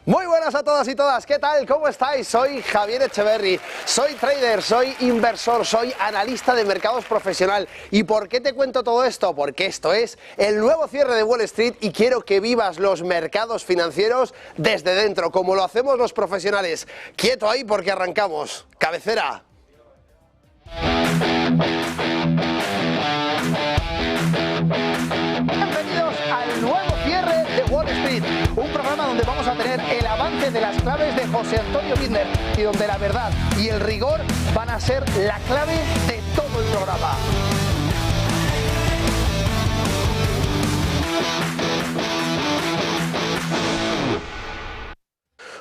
Muy buenas a todas y todas, ¿qué tal? ¿Cómo estáis? Soy Javier Echeverry, soy trader, soy inversor, soy analista de mercados profesional. ¿Y por qué te cuento todo esto? Porque esto es el nuevo cierre de Wall Street y quiero que vivas los mercados financieros desde dentro, como lo hacemos los profesionales. Quieto ahí porque arrancamos. Cabecera. Bienvenidos al nuevo cierre de Wall Street, un programa donde vamos a tener el avance de las claves de José Antonio Bittner y donde la verdad y el rigor van a ser la clave de todo el programa.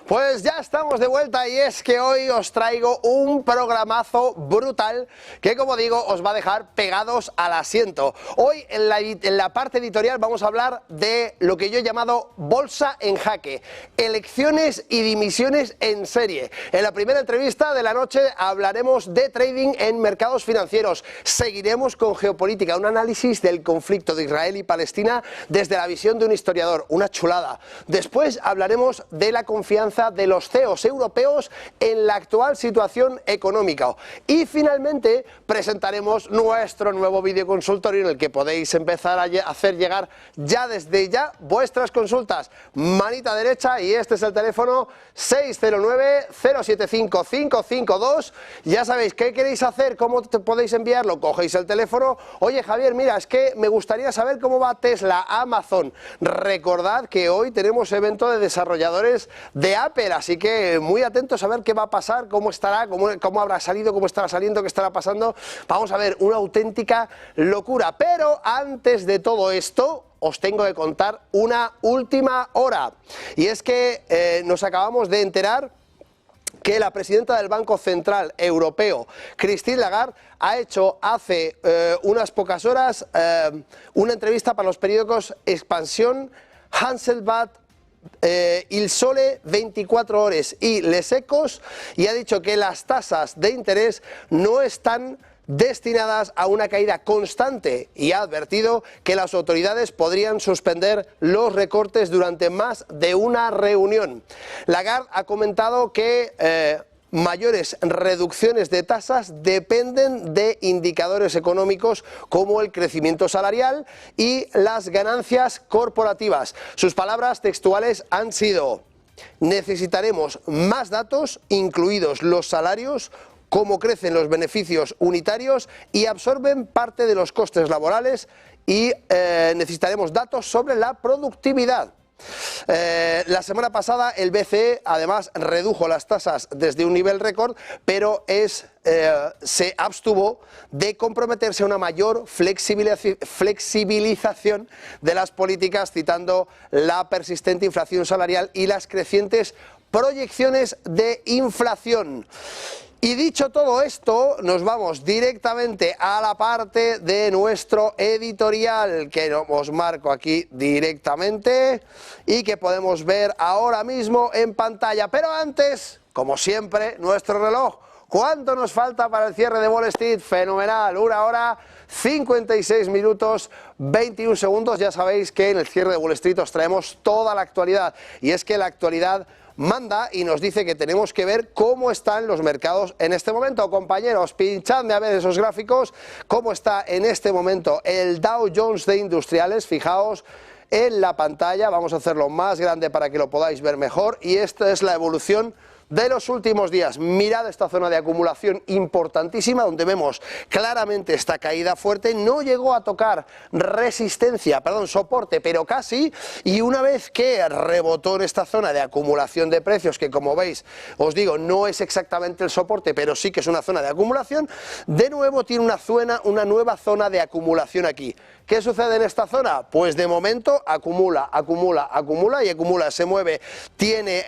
Pues ya estamos de vuelta y es que hoy os traigo un programazo brutal que, como digo, os va a dejar pegados al asiento. Hoy en la parte editorial vamos a hablar de lo que yo he llamado bolsa en jaque, elecciones y dimisiones en serie. En la primera entrevista de la noche hablaremos de trading en mercados financieros. Seguiremos con geopolítica, un análisis del conflicto de Israel y Palestina desde la visión de un historiador, una chulada. Después hablaremos de la confianza de los CEOs europeos en la actual situación económica. Y finalmente presentaremos nuestro nuevo videoconsultorio en el que podéis empezar a hacer llegar ya desde ya vuestras consultas. Manita derecha y este es el teléfono 609-075-552. Ya sabéis qué queréis hacer, cómo podéis enviarlo. Cogéis el teléfono. Oye Javier, mira, es que me gustaría saber cómo va Tesla, Amazon. Recordad que hoy tenemos evento de desarrolladores de Apple, así que muy atentos a ver qué va a pasar, cómo estará, cómo habrá salido, cómo estará saliendo, qué estará pasando. Vamos a ver, una auténtica locura. Pero antes de todo esto, os tengo que contar una última hora. Y es que nos acabamos de enterar que la presidenta del Banco Central Europeo, Christine Lagarde, ha hecho hace unas pocas horas una entrevista para los periódicos Expansión, Handelsblatt, Il Sole 24 Horas y Les Echos, y ha dicho que las tasas de interés no están destinadas a una caída constante y ha advertido que las autoridades podrían suspender los recortes durante más de una reunión. Lagarde ha comentado que mayores reducciones de tasas dependen de indicadores económicos como el crecimiento salarial y las ganancias corporativas. Sus palabras textuales han sido: necesitaremos más datos, incluidos los salarios, cómo crecen los beneficios unitarios y absorben parte de los costes laborales, y necesitaremos datos sobre la productividad. La semana pasada el BCE además redujo las tasas desde un nivel récord, pero se abstuvo de comprometerse a una mayor flexibilización de las políticas, citando la persistente inflación salarial y las crecientes proyecciones de inflación. Y dicho todo esto, nos vamos directamente a la parte de nuestro editorial, que os marco aquí directamente y que podemos ver ahora mismo en pantalla. Pero antes, como siempre, nuestro reloj. ¿Cuánto nos falta para el cierre de Wall Street? Fenomenal, 1 hora, 56 minutos, 21 segundos. Ya sabéis que en el cierre de Wall Street os traemos toda la actualidad, y es que la actualidad manda y nos dice que tenemos que ver cómo están los mercados en este momento. Compañeros, pinchadme a ver esos gráficos, cómo está en este momento el Dow Jones de Industriales. Fijaos en la pantalla, vamos a hacerlo más grande para que lo podáis ver mejor, y esta es la evolución de los últimos días. Mirad esta zona de acumulación importantísima donde vemos claramente esta caída fuerte. No llegó a tocar soporte, pero casi, y una vez que rebotó en esta zona de acumulación de precios, que como veis, os digo, no es exactamente el soporte, pero sí que es una zona de acumulación, de nuevo tiene una nueva zona de acumulación aquí. ¿Qué sucede en esta zona? Pues de momento acumula y acumula, se mueve. Tiene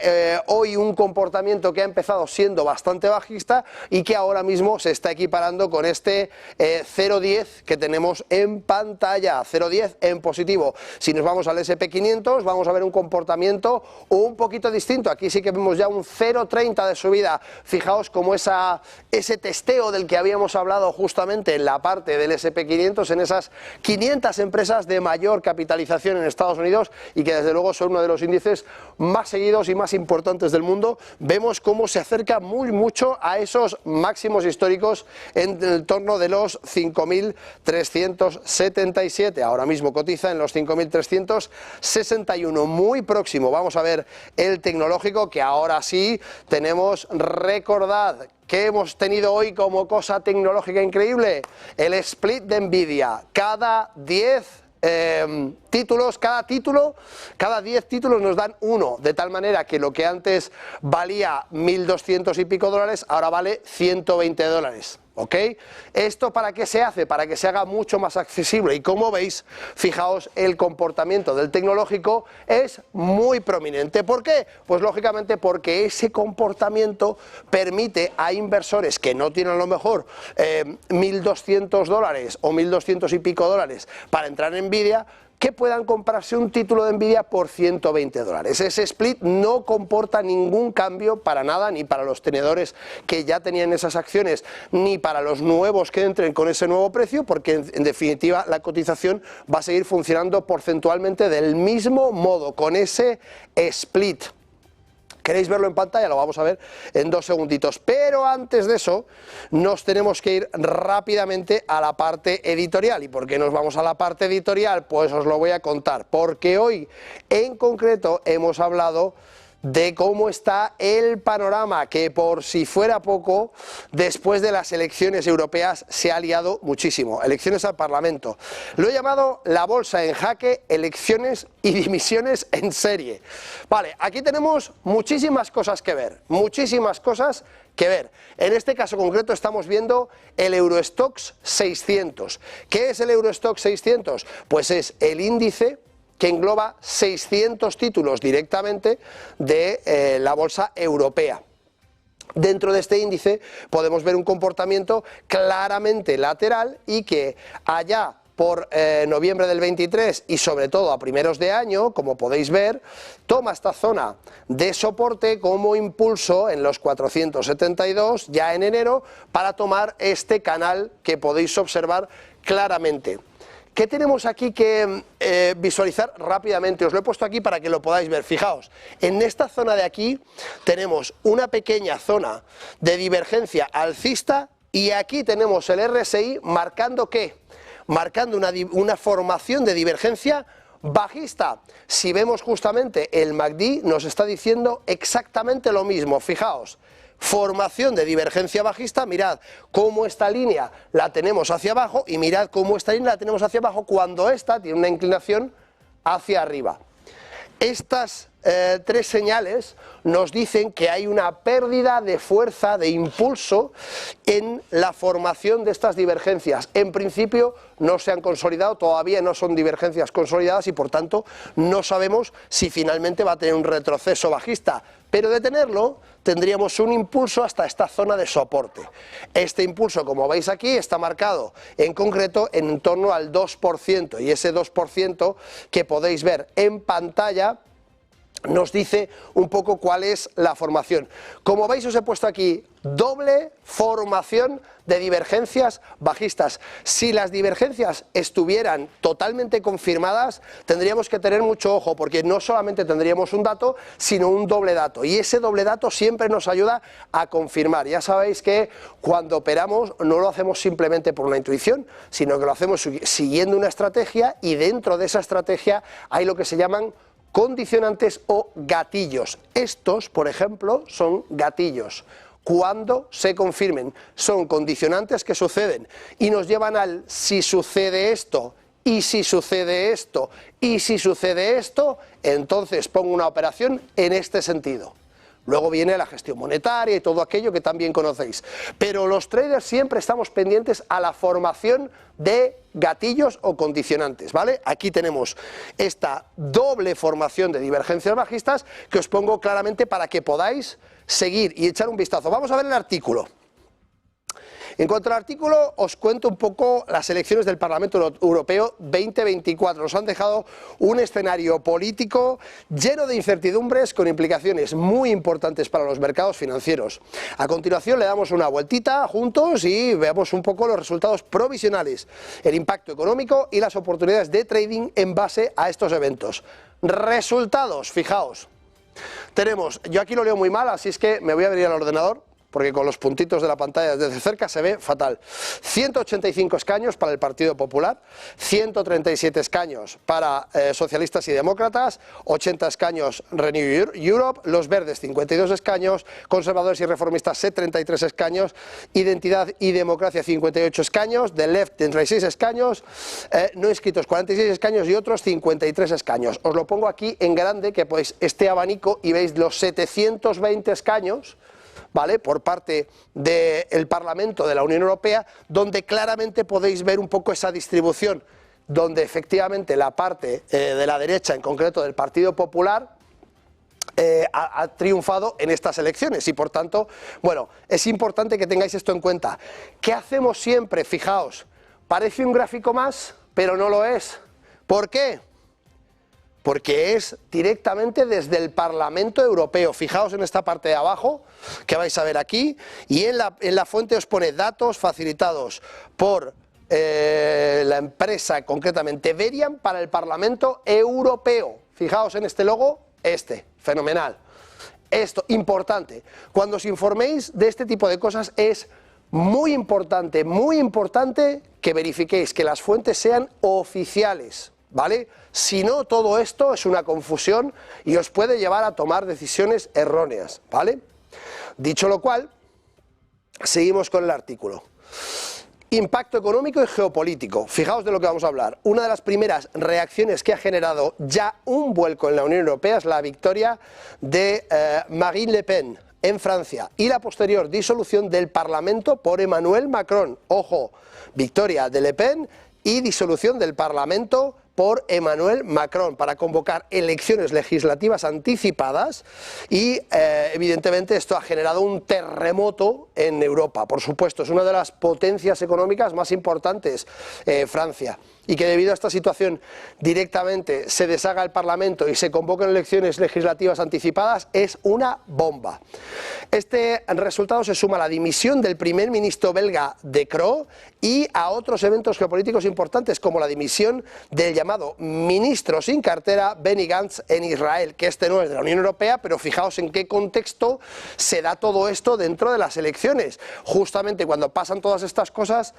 hoy un comportamiento comportamiento que ha empezado siendo bastante bajista y que ahora mismo se está equiparando con este 0,10 que tenemos en pantalla, 0,10 en positivo. Si nos vamos al SP500 vamos a ver un comportamiento un poquito distinto. Aquí sí que vemos ya un 0,30 de subida. Fijaos cómo ese testeo del que habíamos hablado justamente en la parte del SP500, en esas 500 empresas de mayor capitalización en Estados Unidos y que desde luego son uno de los índices más seguidos y más importantes del mundo, vemos cómo se acerca mucho a esos máximos históricos en el torno de los 5.377. Ahora mismo cotiza en los 5.361, muy próximo. Vamos a ver el tecnológico, que ahora sí tenemos, recordad, ¿qué hemos tenido hoy como cosa tecnológica increíble? El split de Nvidia. Cada 10 títulos, cada 10 títulos nos dan uno, de tal manera que lo que antes valía 1.200 y pico dólares, ahora vale 120 dólares. ¿Ok? ¿Esto para qué se hace? Para que se haga mucho más accesible, y como veis, fijaos, el comportamiento del tecnológico es muy prominente. ¿Por qué? Pues lógicamente porque ese comportamiento permite a inversores que no tienen a lo mejor 1.200 dólares o 1.200 y pico dólares para entrar en Nvidia, que puedan comprarse un título de Nvidia por 120 dólares. Ese split no comporta ningún cambio para nada, ni para los tenedores que ya tenían esas acciones, ni para los nuevos que entren con ese nuevo precio, porque en definitiva la cotización va a seguir funcionando porcentualmente del mismo modo, con ese split. ¿Queréis verlo en pantalla? Lo vamos a ver en 2 segunditos. Pero antes de eso, nos tenemos que ir rápidamente a la parte editorial. ¿Y por qué nos vamos a la parte editorial? Pues os lo voy a contar. Porque hoy, en concreto, hemos hablado de cómo está el panorama, que por si fuera poco, después de las elecciones europeas se ha liado muchísimo, elecciones al Parlamento. Lo he llamado la bolsa en jaque, elecciones y dimisiones en serie. Vale, aquí tenemos muchísimas cosas que ver, En este caso concreto estamos viendo el Eurostoxx 600. ¿Qué es el Eurostoxx 600? Pues es el índice que engloba 600 títulos directamente de la bolsa europea. Dentro de este índice podemos ver un comportamiento claramente lateral y que allá por noviembre del 23 y sobre todo a primeros de año, como podéis ver, toma esta zona de soporte como impulso en los 472 ya en enero para tomar este canal que podéis observar claramente. ¿Qué tenemos aquí que visualizar rápidamente? Os lo he puesto aquí para que lo podáis ver. Fijaos, en esta zona de aquí tenemos una pequeña zona de divergencia alcista y aquí tenemos el RSI marcando ¿qué? Marcando una formación de divergencia bajista. Si vemos justamente el MACD nos está diciendo exactamente lo mismo. Fijaos, formación de divergencia bajista, mirad cómo esta línea la tenemos hacia abajo y mirad cómo esta línea la tenemos hacia abajo cuando esta tiene una inclinación hacia arriba. Estas tres señales nos dicen que hay una pérdida de fuerza, de impulso en la formación de estas divergencias. En principio no se han consolidado, todavía no son divergencias consolidadas y por tanto no sabemos si finalmente va a tener un retroceso bajista. Pero de tenerlo, tendríamos un impulso hasta esta zona de soporte. Este impulso, como veis aquí, está marcado en concreto en torno al 2%, y ese 2% que podéis ver en pantalla nos dice un poco cuál es la formación. Como veis, os he puesto aquí doble formación de divergencias bajistas. Si las divergencias estuvieran totalmente confirmadas, tendríamos que tener mucho ojo, porque no solamente tendríamos un dato, sino un doble dato, y ese doble dato siempre nos ayuda a confirmar. Ya sabéis que cuando operamos no lo hacemos simplemente por la intuición, sino que lo hacemos siguiendo una estrategia, y dentro de esa estrategia hay lo que se llaman condicionantes o gatillos. Estos, por ejemplo, son gatillos. Cuando se confirmen, son condicionantes que suceden y nos llevan al si sucede esto, y si sucede esto, y si sucede esto, entonces pongo una operación en este sentido. Luego viene la gestión monetaria y todo aquello que también conocéis. Pero los traders siempre estamos pendientes a la formación de gatillos o condicionantes, ¿vale? Aquí tenemos esta doble formación de divergencias bajistas que os pongo claramente para que podáis seguir y echar un vistazo. Vamos a ver el artículo. En cuanto al artículo, os cuento un poco las elecciones del Parlamento Europeo 2024. Nos han dejado un escenario político lleno de incertidumbres con implicaciones muy importantes para los mercados financieros. A continuación le damos una vueltita juntos y veamos un poco los resultados provisionales, el impacto económico y las oportunidades de trading en base a estos eventos. Resultados, fijaos. Tenemos, yo aquí lo leo muy mal, así es que me voy a venir al ordenador, porque con los puntitos de la pantalla desde cerca se ve fatal. 185 escaños para el Partido Popular, 137 escaños para socialistas y demócratas, 80 escaños Renew Europe, los verdes 52 escaños, conservadores y reformistas 33 escaños, Identidad y Democracia 58 escaños, The Left 36 escaños, no inscritos 46 escaños y otros 53 escaños. Os lo pongo aquí en grande, que pues este abanico y veis los 720 escaños, ¿vale?, por parte del Parlamento de la Unión Europea, donde claramente podéis ver un poco esa distribución, donde efectivamente la parte de la derecha, en concreto del Partido Popular, ha triunfado en estas elecciones y por tanto, bueno, es importante que tengáis esto en cuenta. ¿Qué hacemos siempre? Fijaos, parece un gráfico más, pero no lo es. ¿Por qué? Porque es directamente desde el Parlamento Europeo. Fijaos en esta parte de abajo, que vais a ver aquí, y en la fuente os pone datos facilitados por la empresa, concretamente Verian, para el Parlamento Europeo. Fijaos en este logo, fenomenal. Esto, importante. Cuando os informéis de este tipo de cosas es muy importante que verifiquéis que las fuentes sean oficiales, ¿vale? Si no, todo esto es una confusión y os puede llevar a tomar decisiones erróneas, ¿vale? Dicho lo cual, seguimos con el artículo. Impacto económico y geopolítico. Fijaos de lo que vamos a hablar. Una de las primeras reacciones que ha generado ya un vuelco en la Unión Europea es la victoria de Marine Le Pen en Francia y la posterior disolución del Parlamento por Emmanuel Macron. Ojo, victoria de Le Pen y disolución del Parlamento por Emmanuel Macron para convocar elecciones legislativas anticipadas y evidentemente esto ha generado un terremoto en Europa. Por supuesto, es una de las potencias económicas más importantes, Francia, y que debido a esta situación directamente se deshaga el Parlamento y se convoquen elecciones legislativas anticipadas es una bomba. Este resultado se suma a la dimisión del primer ministro belga De Croo y a otros eventos geopolíticos importantes como la dimisión del llamado ministro sin cartera Benny Gantz en Israel, que este no es de la Unión Europea, pero fijaos en qué contexto se da todo esto dentro de las elecciones. Justamente cuando pasan todas estas cosas,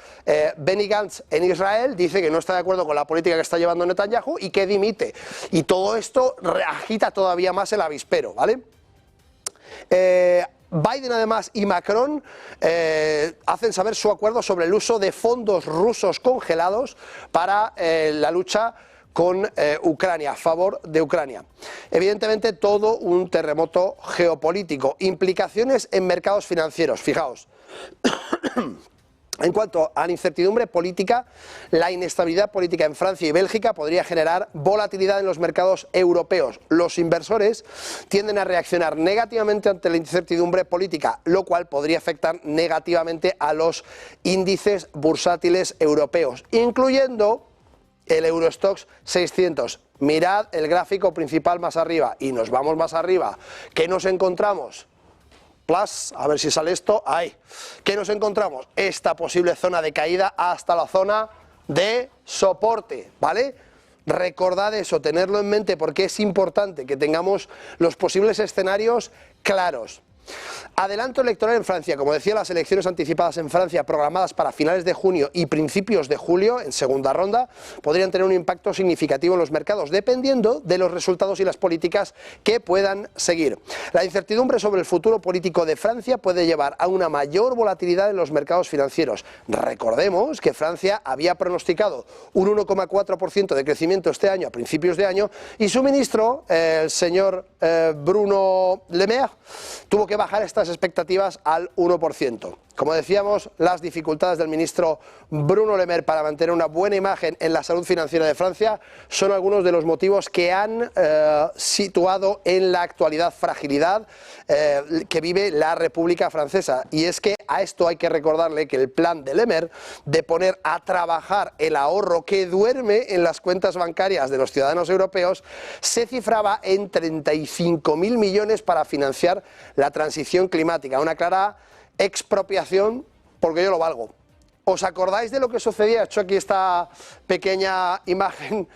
Benny Gantz en Israel dice que no está de acuerdo con la política que está llevando Netanyahu y que dimite. Y todo esto agita todavía más el avispero, ¿vale? Biden además y Macron hacen saber su acuerdo sobre el uso de fondos rusos congelados para la lucha con Ucrania, a favor de Ucrania. Evidentemente todo un terremoto geopolítico, implicaciones en mercados financieros, fijaos. En cuanto a la incertidumbre política, la inestabilidad política en Francia y Bélgica podría generar volatilidad en los mercados europeos. Los inversores tienden a reaccionar negativamente ante la incertidumbre política, lo cual podría afectar negativamente a los índices bursátiles europeos, incluyendo el Eurostoxx 600. Mirad el gráfico principal más arriba y nos vamos más arriba. ¿Qué nos encontramos? Plus, a ver si sale esto, ahí. ¿Qué nos encontramos? Esta posible zona de caída hasta la zona de soporte, ¿vale? Recordad eso, tenerlo en mente porque es importante que tengamos los posibles escenarios claros. Adelanto electoral en Francia. Como decía, las elecciones anticipadas en Francia, programadas para finales de junio y principios de julio, en segunda ronda, podrían tener un impacto significativo en los mercados, dependiendo de los resultados y las políticas que puedan seguir. La incertidumbre sobre el futuro político de Francia puede llevar a una mayor volatilidad en los mercados financieros. Recordemos que Francia había pronosticado un 1,4% de crecimiento este año, a principios de año, y su ministro, el señor Bruno Le Maire, tuvo que bajar estas expectativas al 1%. Como decíamos, las dificultades del ministro Bruno Le Maire para mantener una buena imagen en la salud financiera de Francia son algunos de los motivos que han situado en la actualidad fragilidad que vive la República Francesa. Y es que a esto hay que recordarle que el plan de Le Maire de poner a trabajar el ahorro que duerme en las cuentas bancarias de los ciudadanos europeos se cifraba en 35.000 millones para financiar la transición climática. Una clara expropiación, porque yo lo valgo. ¿Os acordáis de lo que sucedía? He hecho aquí esta pequeña imagen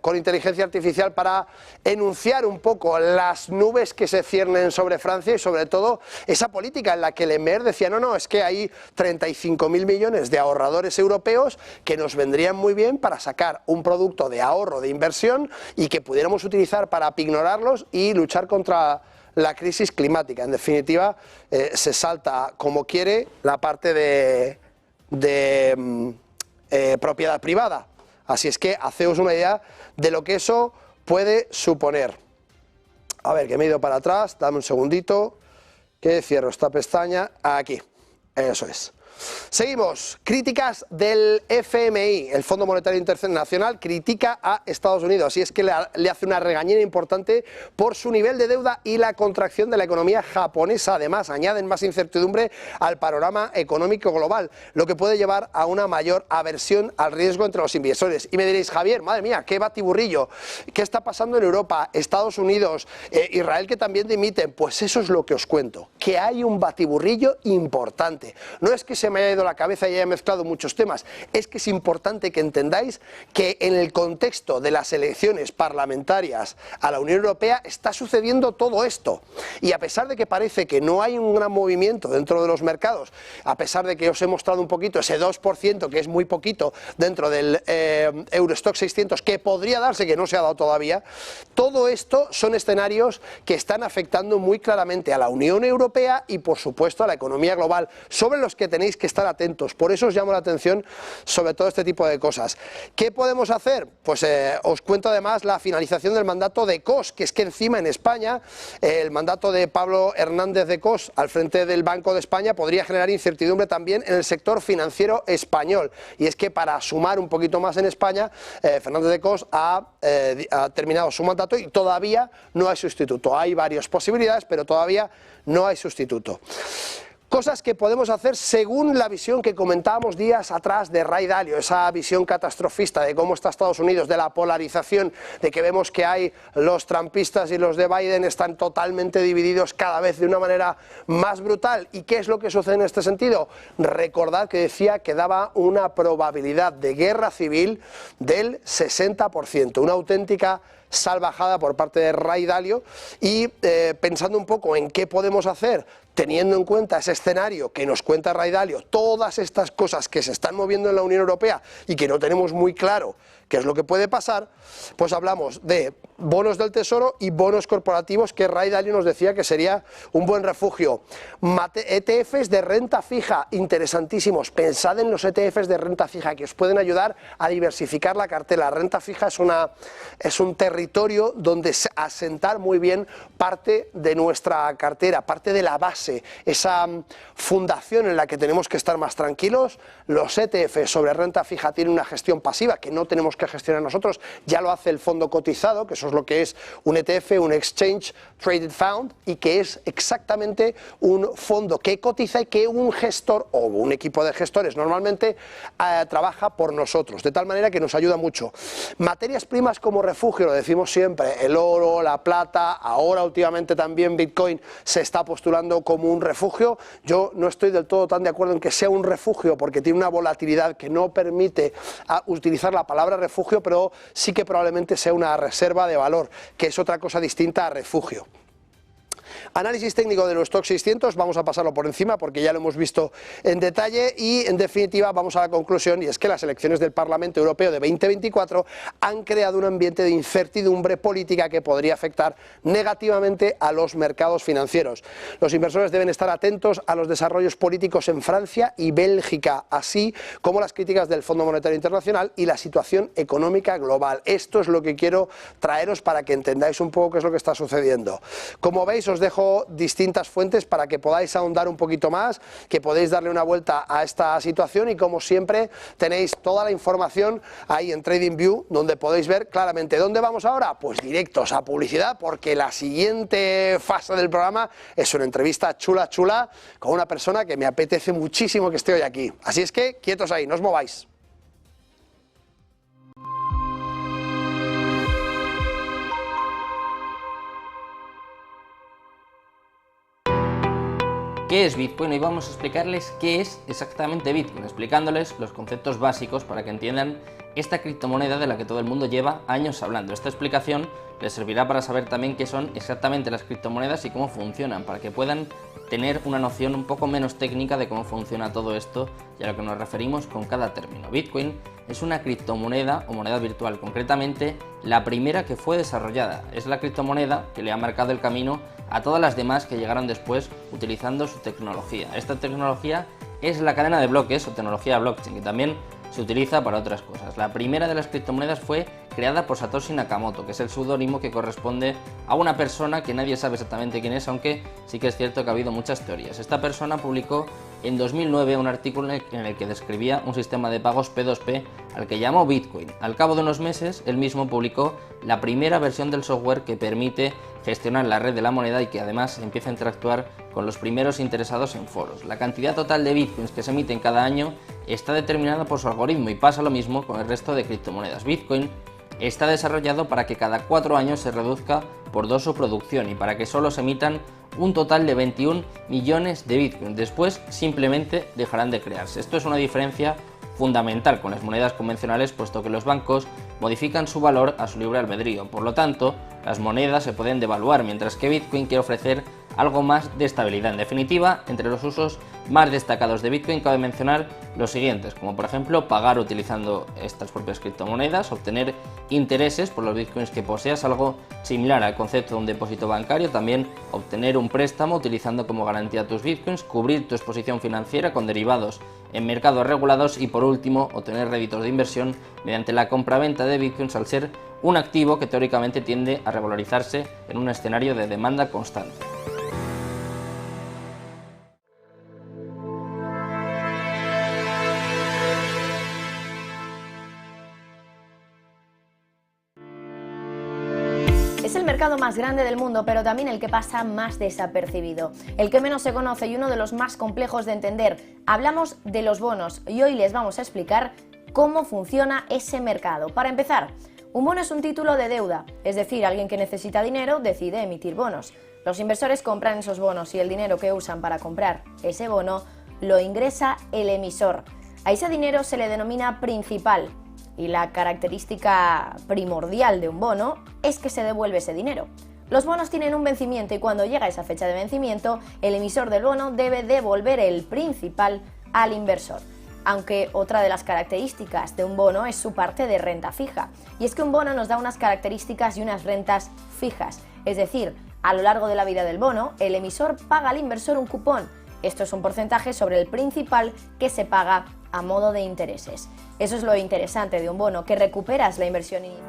con inteligencia artificial para enunciar un poco las nubes que se ciernen sobre Francia y sobre todo esa política en la que Le Maire decía no, es que hay 35.000 millones de ahorradores europeos que nos vendrían muy bien para sacar un producto de ahorro, de inversión y que pudiéramos utilizar para ignorarlos y luchar contra la crisis climática. En definitiva, se salta como quiere la parte de propiedad privada. Así es que haceos una idea de lo que eso puede suponer. A ver, que me he ido para atrás, dame un segundito, que cierro esta pestaña, aquí, eso es. Seguimos, críticas del FMI, el Fondo Monetario Internacional critica a Estados Unidos y es que le hace una regañina importante por su nivel de deuda y la contracción de la economía japonesa. Además, añaden más incertidumbre al panorama económico global, lo que puede llevar a una mayor aversión al riesgo entre los inversores. Y me diréis, Javier, madre mía, qué batiburrillo, ¿qué está pasando en Europa, Estados Unidos, Israel que también dimiten? Pues eso es lo que os cuento, que hay un batiburrillo importante. No es que se me haya ido la cabeza y haya mezclado muchos temas, es que es importante que entendáis que en el contexto de las elecciones parlamentarias a la Unión Europea está sucediendo todo esto y a pesar de que parece que no hay un gran movimiento dentro de los mercados, a pesar de que os he mostrado un poquito ese 2% que es muy poquito dentro del Eurostock 600 que podría darse, que no se ha dado todavía, todo esto son escenarios que están afectando muy claramente a la Unión Europea y por supuesto a la economía global, sobre los que tenéis que estar atentos. Por eso os llamo la atención sobre todo este tipo de cosas. ¿Qué podemos hacer? Pues os cuento además la finalización del mandato de Cos, que es que encima en España el mandato de Pablo Hernández de Cos al frente del Banco de España podría generar incertidumbre también en el sector financiero español. Y es que para sumar un poquito más en España, Fernández de Cos ha terminado su mandato y todavía no hay sustituto. Hay varias posibilidades, pero todavía no hay sustituto. Cosas que podemos hacer según la visión que comentábamos días atrás de Ray Dalio, esa visión catastrofista de cómo está Estados Unidos, de la polarización, de que vemos que hay los trumpistas y los de Biden están totalmente divididos cada vez de una manera más brutal. ¿Y qué es lo que sucede en este sentido? Recordad que decía que daba una probabilidad de guerra civil del 60%, una auténtica salvajada por parte de Ray Dalio y pensando un poco en qué podemos hacer, teniendo en cuenta ese escenario que nos cuenta Ray Dalio, todas estas cosas que se están moviendo en la Unión Europea y que no tenemos muy claro qué es lo que puede pasar, pues hablamos de bonos del Tesoro y bonos corporativos que Ray Dalio nos decía que sería un buen refugio. ETFs de renta fija, interesantísimos. Pensad en los ETFs de renta fija que os pueden ayudar a diversificar la cartera. La renta fija es un territorio donde asentar muy bien parte de nuestra cartera, parte de la base, esa fundación en la que tenemos que estar más tranquilos. Los ETFs sobre renta fija tienen una gestión pasiva que no tenemos que gestionar nosotros, ya lo hace el fondo cotizado, que eso es lo que es un ETF, un Exchange Traded Fund, y que es exactamente un fondo que cotiza y que un gestor o un equipo de gestores normalmente trabaja por nosotros, de tal manera que nos ayuda mucho. Materias primas como refugio, lo decimos siempre, el oro, la plata, ahora últimamente también Bitcoin se está postulando como un refugio. Yo no estoy del todo tan de acuerdo en que sea un refugio porque tiene una volatilidad que no permite utilizar la palabra refugio, pero sí que probablemente sea una reserva de valor, que es otra cosa distinta a refugio. Análisis técnico de nuestro Stoxx 600, vamos a pasarlo por encima porque ya lo hemos visto en detalle y en definitiva vamos a la conclusión, y es que las elecciones del Parlamento Europeo de 2024 han creado un ambiente de incertidumbre política que podría afectar negativamente a los mercados financieros. Los inversores deben estar atentos a los desarrollos políticos en Francia y Bélgica, así como las críticas del Fondo Monetario Internacional y la situación económica global. Esto es lo que quiero traeros para que entendáis un poco qué es lo que está sucediendo. Como veis, os dejo distintas fuentes para que podáis ahondar un poquito más, que podéis darle una vuelta a esta situación, y como siempre tenéis toda la información ahí en TradingView, donde podéis ver claramente. ¿Dónde vamos ahora? Pues directos a publicidad, porque la siguiente fase del programa es una entrevista chula con una persona que me apetece muchísimo que esté hoy aquí. Así es que quietos ahí, no os mováis. ¿Qué es Bitcoin? Hoy vamos a explicarles qué es exactamente Bitcoin, explicándoles los conceptos básicos para que entiendan esta criptomoneda de la que todo el mundo lleva años hablando. Esta explicación les servirá para saber también qué son exactamente las criptomonedas y cómo funcionan, para que puedan tener una noción un poco menos técnica de cómo funciona todo esto y a lo que nos referimos con cada término. Bitcoin es una criptomoneda o moneda virtual, concretamente la primera que fue desarrollada. Es la criptomoneda que le ha marcado el camino a todas las demás que llegaron después utilizando su tecnología. Esta tecnología es la cadena de bloques o tecnología blockchain, que también se utiliza para otras cosas. La primera de las criptomonedas fue creada por Satoshi Nakamoto, que es el seudónimo que corresponde a una persona que nadie sabe exactamente quién es, aunque sí que es cierto que ha habido muchas teorías. Esta persona publicó en 2009 un artículo en el que describía un sistema de pagos P2P al que llamó Bitcoin. Al cabo de unos meses, él mismo publicó la primera versión del software que permite gestionar la red de la moneda y que además empieza a interactuar con los primeros interesados en foros. La cantidad total de Bitcoins que se emiten cada año está determinada por su algoritmo, y pasa lo mismo con el resto de criptomonedas. Bitcoin está desarrollado para que cada 4 años se reduzca por 2 su producción y para que solo se emitan un total de 21 millones de Bitcoin. Después simplemente dejarán de crearse. Esto es una diferencia fundamental con las monedas convencionales, puesto que los bancos modifican su valor a su libre albedrío. Por lo tanto, las monedas se pueden devaluar, mientras que Bitcoin quiere ofrecer algo más de estabilidad. En definitiva, entre los usos más destacados de Bitcoin cabe mencionar los siguientes, como por ejemplo pagar utilizando estas propias criptomonedas, obtener intereses por los Bitcoins que poseas, algo similar al concepto de un depósito bancario, también obtener un préstamo utilizando como garantía tus Bitcoins, cubrir tu exposición financiera con derivados en mercados regulados y por último obtener réditos de inversión mediante la compra-venta de Bitcoins, al ser un activo que teóricamente tiende a revalorizarse en un escenario de demanda constante. Es el mercado más grande del mundo, pero también el que pasa más desapercibido, el que menos se conoce y uno de los más complejos de entender. Hablamos de los bonos y hoy les vamos a explicar cómo funciona ese mercado. Para empezar, un bono es un título de deuda, es decir, alguien que necesita dinero decide emitir bonos. Los inversores compran esos bonos y el dinero que usan para comprar ese bono lo ingresa el emisor. A ese dinero se le denomina principal. Y la característica primordial de un bono es que se devuelve ese dinero. Los bonos tienen un vencimiento y cuando llega esa fecha de vencimiento, el emisor del bono debe devolver el principal al inversor. Aunque otra de las características de un bono es su parte de renta fija. Y es que un bono nos da unas características y unas rentas fijas. Es decir, a lo largo de la vida del bono, el emisor paga al inversor un cupón. Esto es un porcentaje sobre el principal que se paga a modo de intereses. Eso es lo interesante de un bono, que recuperas la inversión inicial.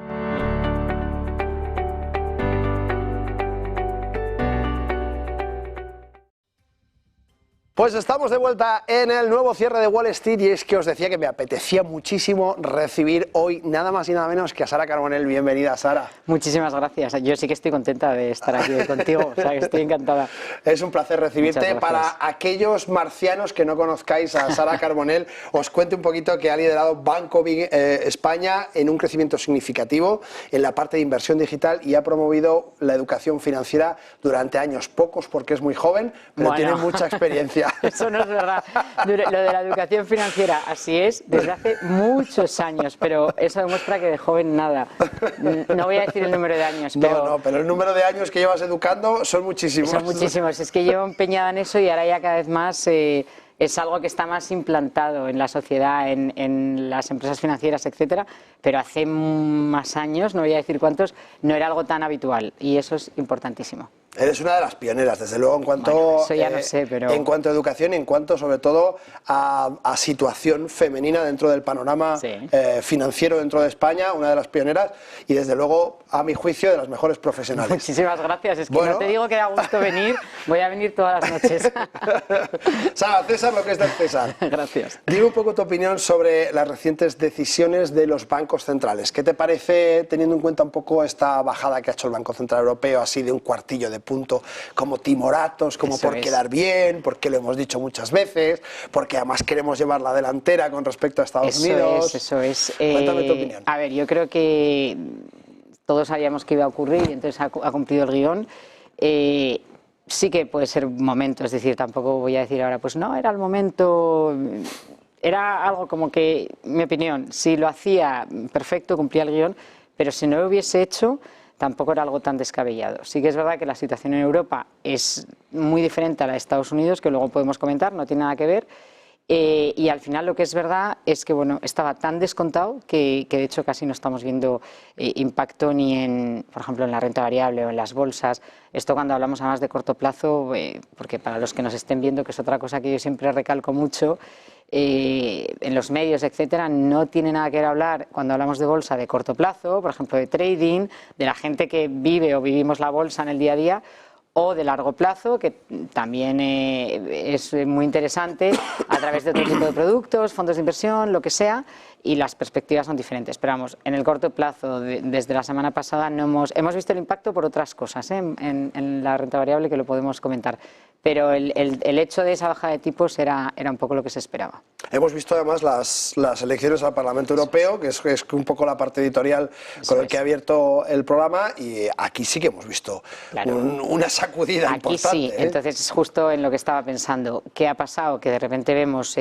Pues estamos de vuelta en el nuevo cierre de Wall Street y es que os decía que me apetecía muchísimo recibir hoy nada más y nada menos que a Sara Carbonell. Bienvenida, Sara. Muchísimas gracias. Yo sí que estoy contenta de estar aquí contigo, o sea que estoy encantada. Es un placer recibirte. Para aquellos marcianos que no conozcáis a Sara Carbonell, os cuento un poquito que ha liderado Banco España en un crecimiento significativo en la parte de inversión digital y ha promovido la educación financiera durante años, pocos porque es muy joven, pero tiene mucha experiencia. Ya. Eso no es verdad. Lo de la educación financiera, así es, desde hace muchos años, pero eso demuestra que de joven nada. No voy a decir el número de años, pero... No, pero el número de años que llevas educando son muchísimos. Son muchísimos, es que llevo empeñada en eso y ahora ya cada vez más es algo que está más implantado en la sociedad, en las empresas financieras, etcétera, pero hace más años, no voy a decir cuántos, no era algo tan habitual y eso es importantísimo. Eres una de las pioneras, desde luego, en cuanto, bueno, eso ya no sé, pero... en cuanto a educación y en cuanto, sobre todo, a situación femenina dentro del panorama financiero dentro de España, una de las pioneras y, desde luego, a mi juicio, de las mejores profesionales. Muchísimas gracias, es que no te digo que da gusto venir, voy a venir todas las noches. César, lo que es del César. Gracias. Dime un poco tu opinión sobre las recientes decisiones de los bancos centrales. ¿Qué te parece, teniendo en cuenta un poco esta bajada que ha hecho el Banco Central Europeo, así de un cuartillo de punto, como timoratos, como Eso por es. quedar bien, porque lo hemos dicho muchas veces, porque además queremos llevar la delantera con respecto a Estados Unidos? Eso es. Cuéntame tu opinión. A ver, yo creo que todos sabíamos que iba a ocurrir y entonces ha cumplido el guión. Sí que puede ser un momento, es decir, tampoco voy a decir ahora, pues no, era el momento... Era algo como que, mi opinión, si lo hacía perfecto, cumplía el guión, pero si no lo hubiese hecho, tampoco era algo tan descabellado. Sí que es verdad que la situación en Europa es muy diferente a la de Estados Unidos, que luego podemos comentar, no tiene nada que ver, y al final lo que es verdad es que bueno, estaba tan descontado que de hecho casi no estamos viendo impacto ni en, por ejemplo, en la renta variable o en las bolsas. Esto cuando hablamos además de corto plazo, porque para los que nos estén viendo, que es otra cosa que yo siempre recalco mucho, en los medios, etcétera, no tiene nada que ver hablar cuando hablamos de bolsa de corto plazo, por ejemplo de trading, de la gente que vive o vivimos la bolsa en el día a día, o de largo plazo, que también es muy interesante a través de otro tipo de productos, fondos de inversión, lo que sea, y las perspectivas son diferentes. Pero vamos, en el corto plazo, desde la semana pasada, no hemos visto el impacto por otras cosas, en la renta variable, que lo podemos comentar. Pero el hecho de esa bajada de tipos era un poco lo que se esperaba. Hemos visto además las elecciones al Parlamento Europeo, que es un poco la parte editorial con el que ha abierto el programa, y aquí sí que hemos visto una sacudida importante. Aquí sí, entonces es justo en lo que estaba pensando. ¿Qué ha pasado? Que de repente vemos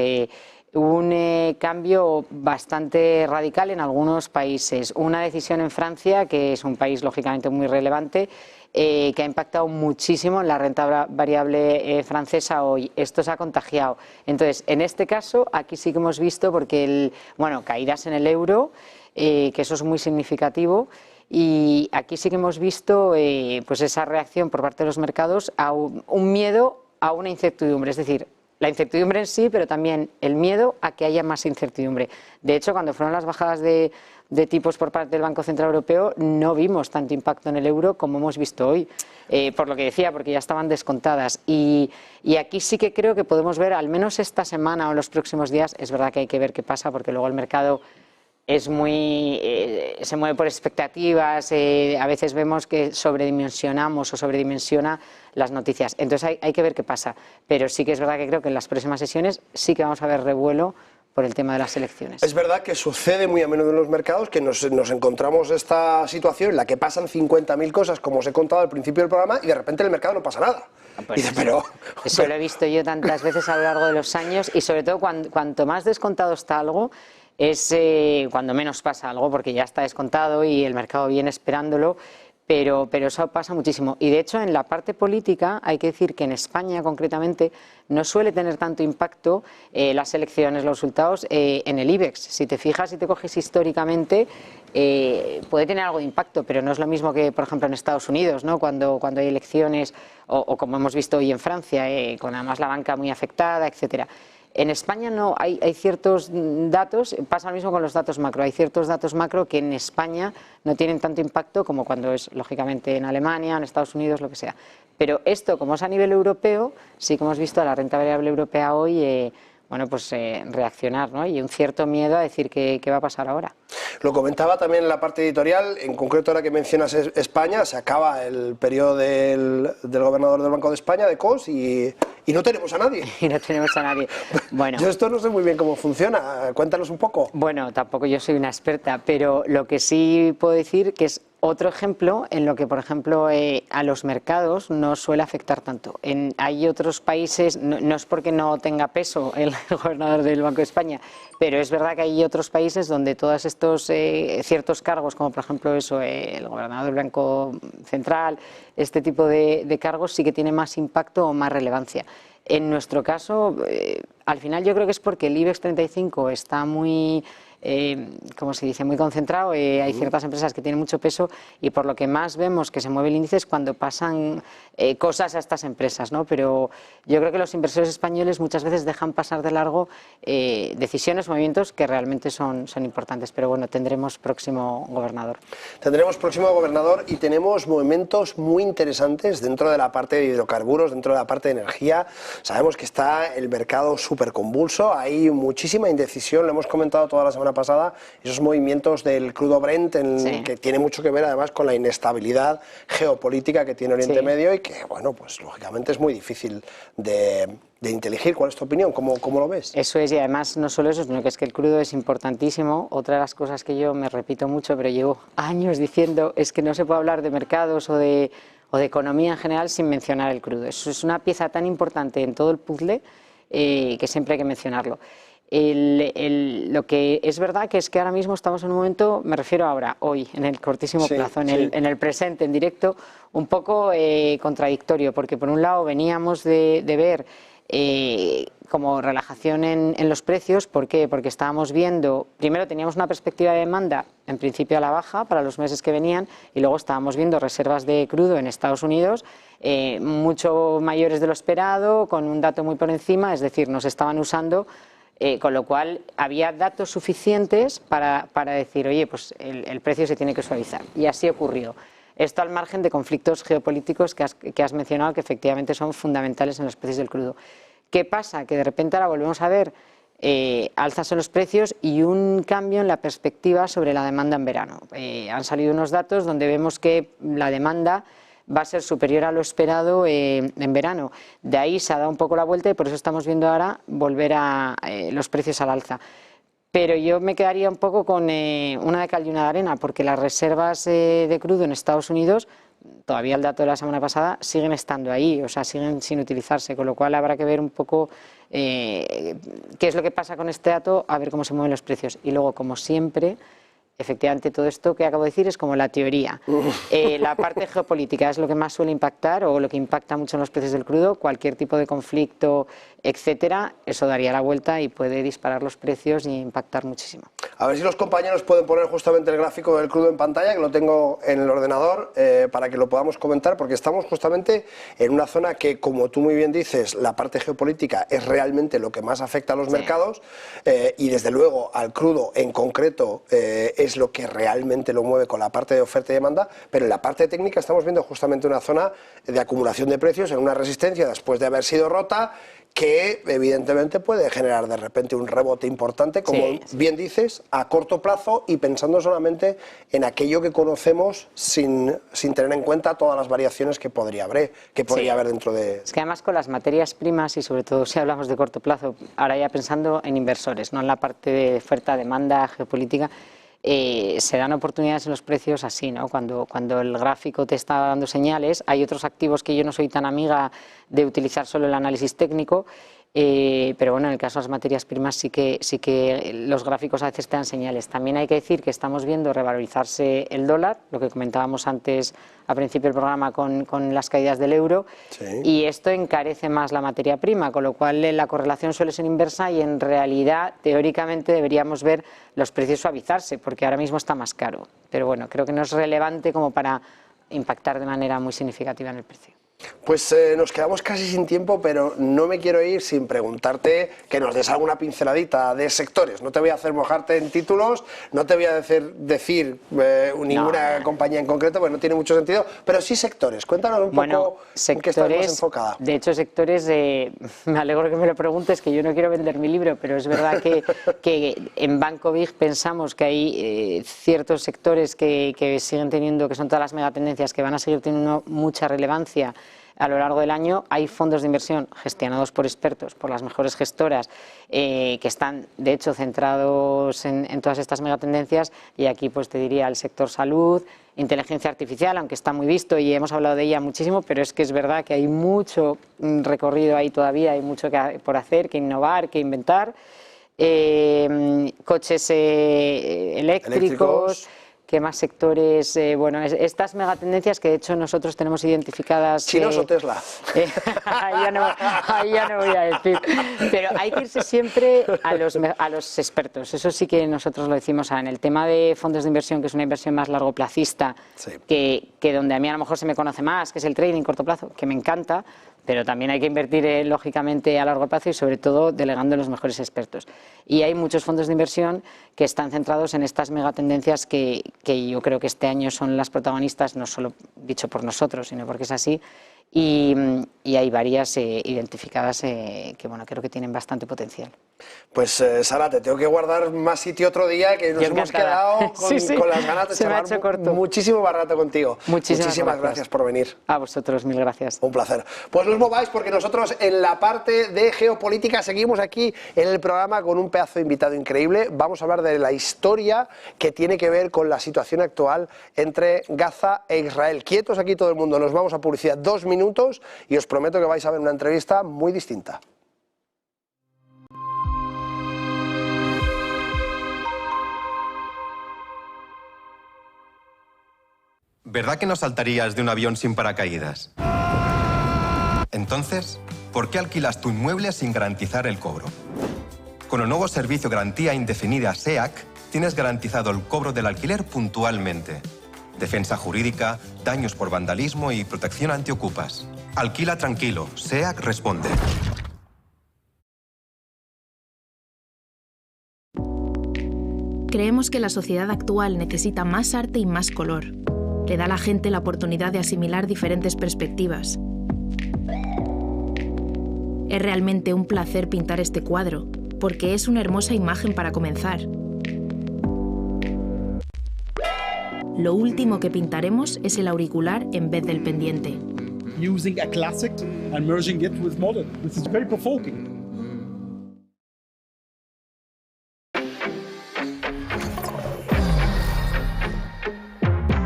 un cambio bastante radical en algunos países. Una decisión en Francia, que es un país lógicamente muy relevante, que ha impactado muchísimo en la renta variable francesa hoy. Esto se ha contagiado. Entonces, en este caso, aquí sí que hemos visto, porque caídas en el euro, que eso es muy significativo, y aquí sí que hemos visto pues esa reacción por parte de los mercados a un miedo a una incertidumbre, es decir, la incertidumbre en sí, pero también el miedo a que haya más incertidumbre. De hecho, cuando fueron las bajadas de tipos por parte del Banco Central Europeo, no vimos tanto impacto en el euro como hemos visto hoy, por lo que decía, porque ya estaban descontadas. Y aquí sí que creo que podemos ver, al menos esta semana o en los próximos días, es verdad que hay que ver qué pasa, porque luego el mercado es se mueve por expectativas, a veces vemos que sobredimensionamos o sobredimensiona las noticias, entonces hay que ver qué pasa, pero sí que es verdad que creo que en las próximas sesiones sí que vamos a ver revuelo por el tema de las elecciones. Es verdad que sucede muy a menudo en los mercados que nos encontramos esta situación en la que pasan 50.000 cosas, como os he contado al principio del programa, y de repente en el mercado no pasa nada. Pues eso lo he visto yo tantas veces a lo largo de los años, y sobre todo cuanto más descontado está algo, es cuando menos pasa algo, porque ya está descontado y el mercado viene esperándolo, pero eso pasa muchísimo. Y de hecho, en la parte política hay que decir que en España concretamente no suele tener tanto impacto las elecciones, los resultados en el IBEX. Si te fijas y te coges históricamente, puede tener algo de impacto, pero no es lo mismo que, por ejemplo, en Estados Unidos, ¿no? Cuando hay elecciones, o como hemos visto hoy en Francia, con además la banca muy afectada, etcétera. En España no, hay ciertos datos, pasa lo mismo con los datos macro, hay ciertos datos macro que en España no tienen tanto impacto como cuando es, lógicamente, en Alemania, en Estados Unidos, lo que sea. Pero esto, como es a nivel europeo, sí que hemos visto a la renta variable europea hoy, reaccionar, ¿no? Y un cierto miedo a decir qué va a pasar ahora. Lo comentaba también en la parte editorial, en concreto ahora que mencionas España, se acaba el periodo del gobernador del Banco de España, de Cos, y no tenemos a nadie. Y no tenemos a nadie. Bueno, yo esto no sé muy bien cómo funciona, cuéntanos un poco. Bueno, tampoco yo soy una experta, pero lo que sí puedo decir que es Otro ejemplo en lo que, por ejemplo, a los mercados no suele afectar tanto. Hay otros países, no es porque no tenga peso el gobernador del Banco de España, pero es verdad que hay otros países donde todos estos ciertos cargos, como por ejemplo el gobernador del Banco Central, este tipo de cargos sí que tiene más impacto o más relevancia. En nuestro caso, al final yo creo que es porque el IBEX 35 está muy... como se dice, muy concentrado, hay ciertas empresas que tienen mucho peso y por lo que más vemos que se mueve el índice es cuando pasan cosas a estas empresas, ¿no? Pero yo creo que los inversores españoles muchas veces dejan pasar de largo decisiones, movimientos que realmente son importantes, pero bueno, tendremos próximo gobernador. Tendremos próximo gobernador y tenemos movimientos muy interesantes dentro de la parte de hidrocarburos, dentro de la parte de energía. Sabemos que está el mercado súper convulso, hay muchísima indecisión, lo hemos comentado toda la semana pasada, esos movimientos del crudo Brent, que tiene mucho que ver además con la inestabilidad geopolítica que tiene Oriente Medio y que, bueno, pues lógicamente es muy difícil de inteligir. ¿Cuál es tu opinión? ¿Cómo lo ves? Eso es, y además no solo eso, sino que es que el crudo es importantísimo. Otra de las cosas que yo me repito mucho, pero llevo años diciendo, es que no se puede hablar de mercados o de economía en general sin mencionar el crudo. Eso es una pieza tan importante en todo el puzzle que siempre hay que mencionarlo. Lo que es verdad que es que ahora mismo estamos en un momento, me refiero ahora, hoy, en el cortísimo plazo, en el presente, en directo, un poco contradictorio, porque por un lado veníamos de ver como relajación en los precios. ¿Por qué? Porque estábamos viendo, primero teníamos una perspectiva de demanda en principio a la baja para los meses que venían y luego estábamos viendo reservas de crudo en Estados Unidos mucho mayores de lo esperado, con un dato muy por encima, es decir, nos estaban usando. Con lo cual había datos suficientes para decir, oye, pues el precio se tiene que suavizar. Y así ocurrió. Esto al margen de conflictos geopolíticos que has mencionado, que efectivamente son fundamentales en los precios del crudo. ¿Qué pasa? Que de repente ahora volvemos a ver alzas en los precios y un cambio en la perspectiva sobre la demanda en verano. Han salido unos datos donde vemos que la demanda va a ser superior a lo esperado en verano. De ahí se ha dado un poco la vuelta y por eso estamos viendo ahora volver a los precios al alza. Pero yo me quedaría un poco con una de cal y una de arena, porque las reservas de crudo en Estados Unidos, todavía el dato de la semana pasada, siguen estando ahí, o sea, siguen sin utilizarse, con lo cual habrá que ver un poco qué es lo que pasa con este dato, a ver cómo se mueven los precios. Y luego, como siempre, efectivamente, todo esto que acabo de decir es como la teoría. La parte geopolítica es lo que más suele impactar o lo que impacta mucho en los precios del crudo. Cualquier tipo de conflicto, etcétera, eso daría la vuelta y puede disparar los precios y impactar muchísimo. A ver si los compañeros pueden poner justamente el gráfico del crudo en pantalla, que lo tengo en el ordenador, para que lo podamos comentar, porque estamos justamente en una zona que, como tú muy bien dices, la parte geopolítica es realmente lo que más afecta a los mercados y desde luego al crudo en concreto es lo que realmente lo mueve con la parte de oferta y demanda, pero en la parte técnica estamos viendo justamente una zona de acumulación de precios en una resistencia después de haber sido rota, que evidentemente puede generar de repente un rebote importante, como bien dices, a corto plazo y pensando solamente en aquello que conocemos sin tener en cuenta todas las variaciones que podría haber dentro de... Es que además con las materias primas y sobre todo si hablamos de corto plazo, ahora ya pensando en inversores, no en la parte de oferta, demanda, geopolítica, se dan oportunidades en los precios así, ¿no? Cuando el gráfico te está dando señales. Hay otros activos que yo no soy tan amiga de utilizar solo el análisis técnico, pero bueno, en el caso de las materias primas sí que los gráficos a veces te dan señales. También hay que decir que estamos viendo revalorizarse el dólar, lo que comentábamos antes al principio del programa con las caídas del euro, y esto encarece más la materia prima, con lo cual la correlación suele ser inversa y en realidad teóricamente deberíamos ver los precios suavizarse, porque ahora mismo está más caro. Pero bueno, creo que no es relevante como para impactar de manera muy significativa en el precio. Pues nos quedamos casi sin tiempo, pero no me quiero ir sin preguntarte que nos des alguna pinceladita de sectores. No te voy a hacer mojarte en títulos, no te voy a decir ninguna compañía en concreto, porque no tiene mucho sentido, pero sí sectores. Cuéntanos un poco en qué estás más enfocada. De hecho, sectores, me alegro que me lo preguntes, que yo no quiero vender mi libro, pero es verdad que en Banco Big pensamos que hay ciertos sectores que siguen teniendo, que son todas las megatendencias, que van a seguir teniendo mucha relevancia a lo largo del año. Hay fondos de inversión gestionados por expertos, por las mejores gestoras, que están de hecho centrados en todas estas megatendencias, y aquí pues te diría el sector salud, inteligencia artificial, aunque está muy visto y hemos hablado de ella muchísimo, pero es que es verdad que hay mucho recorrido ahí todavía, hay mucho por hacer, que innovar, que inventar. Coches eléctricos. ¿Qué más sectores? Bueno, estas megatendencias que de hecho nosotros tenemos identificadas. ¿Chinos o Tesla? Ahí ya no voy a decir. Pero hay que irse siempre a los expertos. Eso sí que nosotros lo decimos. En el tema de fondos de inversión, que es una inversión más largoplacista, sí, que donde a mí a lo mejor se me conoce más, que es el trading corto plazo, que me encanta, pero también hay que invertir lógicamente a largo plazo y sobre todo delegando en los mejores expertos. Y hay muchos fondos de inversión que están centrados en estas megatendencias que yo creo que este año son las protagonistas, no solo dicho por nosotros, sino porque es así. Y hay varias identificadas que bueno, creo que tienen bastante potencial. Pues Sara, te tengo que guardar más sitio otro día, que nos hemos quedado con las ganas de charlar muchísimo más rato contigo. Muchísimas gracias por venir. A vosotros, mil gracias. Un placer. Pues no os mováis, porque nosotros en la parte de geopolítica seguimos aquí en el programa con un pedazo de invitado increíble. Vamos a hablar de la historia que tiene que ver con la situación actual entre Gaza e Israel. Quietos aquí todo el mundo, nos vamos a publicidad 2 minutos y os prometo que vais a ver una entrevista muy distinta. ¿Verdad que no saltarías de un avión sin paracaídas? Entonces, ¿por qué alquilas tu inmueble sin garantizar el cobro? Con el nuevo servicio Garantía Indefinida SEAC, tienes garantizado el cobro del alquiler puntualmente. Defensa jurídica, daños por vandalismo y protección antiocupas. Alquila tranquilo, SEAC responde. Creemos que la sociedad actual necesita más arte y más color. Le da a la gente la oportunidad de asimilar diferentes perspectivas. Es realmente un placer pintar este cuadro, porque es una hermosa imagen para comenzar. Lo último que pintaremos es el auricular en vez del pendiente. Using a classic and merging it with modern. This is very provoking.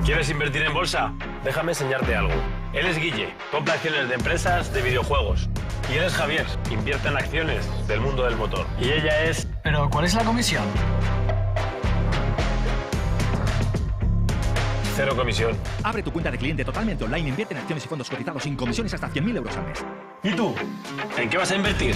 ¿Quieres invertir en bolsa? Déjame enseñarte algo. Él es Guille, compra acciones de empresas de videojuegos. Y él es Javier, invierte en acciones del mundo del motor. Y ella es... ¿Pero cuál es la comisión? 0 comisión. Abre tu cuenta de cliente totalmente online, invierte en acciones y fondos cotizados sin comisiones hasta 100.000 euros al mes. ¿Y tú? ¿En qué vas a invertir?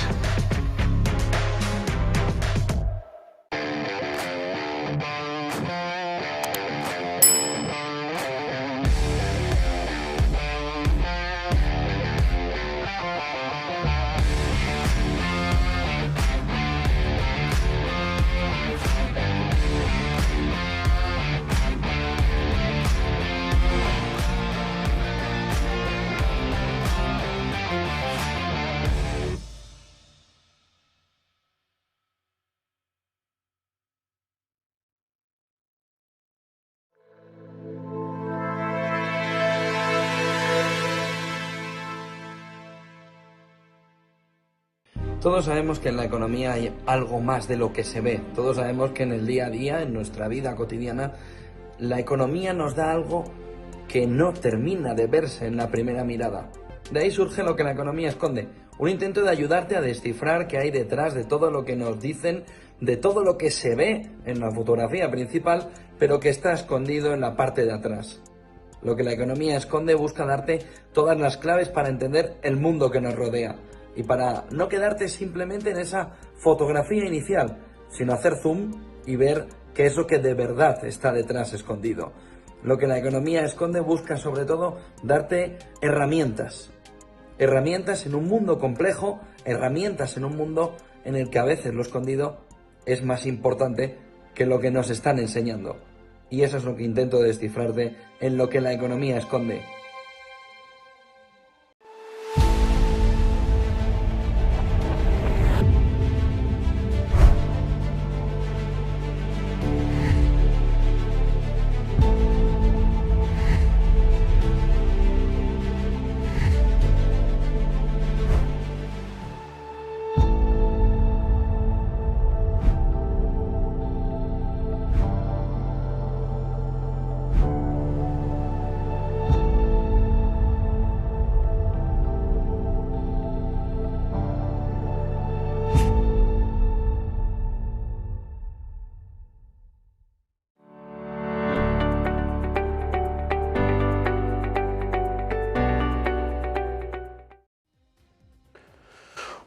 Todos sabemos que en la economía hay algo más de lo que se ve. Todos sabemos que en el día a día, en nuestra vida cotidiana, la economía nos da algo que no termina de verse en la primera mirada. De ahí surge lo que la economía esconde. Un intento de ayudarte a descifrar qué hay detrás de todo lo que nos dicen, de todo lo que se ve en la fotografía principal, pero que está escondido en la parte de atrás. Lo que la economía esconde busca darte todas las claves para entender el mundo que nos rodea. Y para no quedarte simplemente en esa fotografía inicial, sino hacer zoom y ver qué es lo que de verdad está detrás escondido. Lo que la economía esconde busca sobre todo darte herramientas. Herramientas en un mundo complejo, herramientas en un mundo en el que a veces lo escondido es más importante que lo que nos están enseñando. Y eso es lo que intento descifrarte en lo que la economía esconde.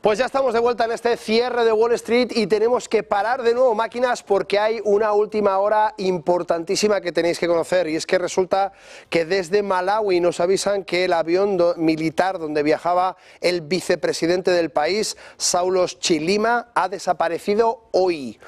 Pues ya estamos de vuelta en este cierre de Wall Street y tenemos que parar de nuevo máquinas porque hay una última hora importantísima que tenéis que conocer, y es que resulta que desde Malawi nos avisan que el avión militar donde viajaba el vicepresidente del país, Saulos Chilima, ha desaparecido hoy.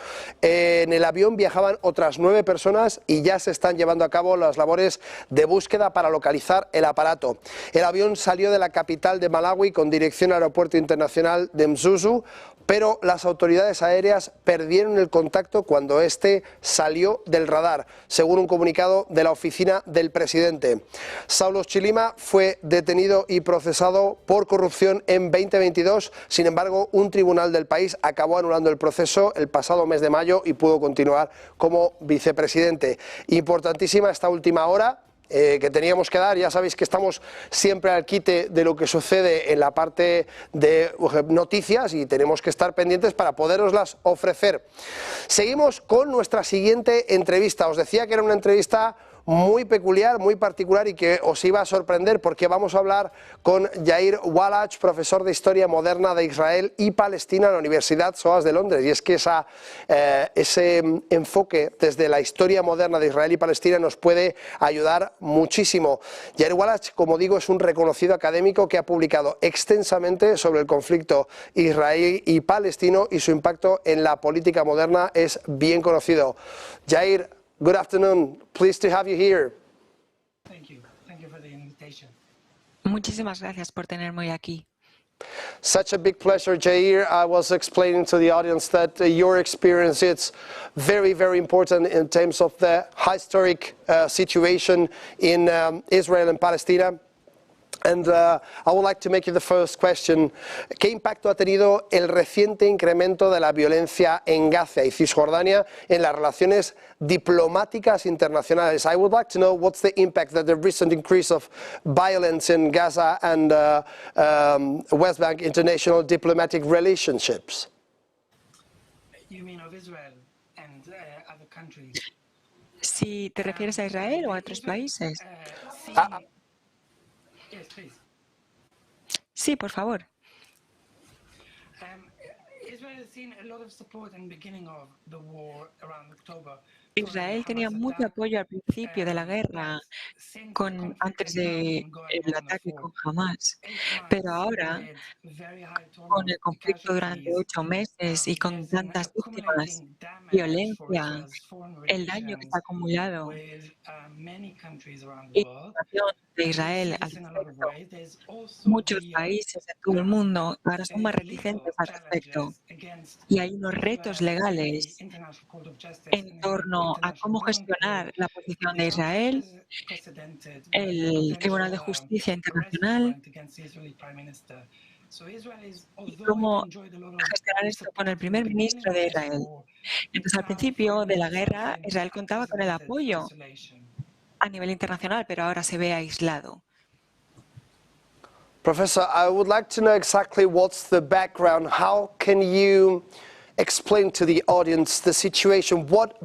En el avión viajaban otras 9 personas y ya se están llevando a cabo las labores de búsqueda para localizar el aparato. El avión salió de la capital de Malawi con dirección al aeropuerto internacional de Mzuzu, pero las autoridades aéreas perdieron el contacto cuando este salió del radar, según un comunicado de la oficina del presidente. Saulos Chilima fue detenido y procesado por corrupción en 2022, sin embargo, un tribunal del país acabó anulando el proceso el pasado mes de mayo y pudo continuar como vicepresidente. Importantísima esta última hora que teníamos que dar. Ya sabéis que estamos siempre al quite de lo que sucede en la parte de noticias y tenemos que estar pendientes para poderoslas ofrecer. Seguimos con nuestra siguiente entrevista. Os decía que era una entrevista muy peculiar, muy particular y que os iba a sorprender porque vamos a hablar con Yair Wallach, profesor de Historia Moderna de Israel y Palestina en la Universidad SOAS de Londres. Y es que ese enfoque desde la historia moderna de Israel y Palestina nos puede ayudar muchísimo. Yair Wallach, como digo, es un reconocido académico que ha publicado extensamente sobre el conflicto israelí y palestino y su impacto en la política moderna es bien conocido. Yair, good afternoon. Pleased to have you here. Thank you. Thank you for the invitation. Muchísimas gracias por tenerme hoy aquí. Such a big pleasure, Jair. I was explaining to the audience that your experience is very, very important in terms of the historic situation in Israel and Palestine. And I would like to make you the first question. ¿Qué impacto ha tenido el reciente incremento de la violencia en Gaza y Cisjordania en las relaciones diplomáticas internacionales? I would like to know what's the impact that the recent increase of violence in Gaza and West Bank international diplomatic relationships. You mean of Israel and other countries? Si te refieres a Israel o a otros países. Yes, please. Sí, por favor. Israel has seen a lot of support in the beginning of the war around October. Israel tenía mucho apoyo al principio de la guerra, antes del ataque con Hamas, pero ahora, con el conflicto durante 8 meses y con tantas víctimas, violencia, el daño que está acumulado y la situación de Israel al respecto, muchos países de todo el mundo ahora son más reticentes al respecto y hay unos retos legales en torno a cómo gestionar la posición de Israel, el Tribunal de Justicia Internacional y cómo gestionar esto con el primer ministro de Israel. Entonces, al principio de la guerra, Israel contaba con el apoyo a nivel internacional, pero ahora se ve aislado. Professor, I would like to know exactly what's the background. How can you explain to the audience the situation? What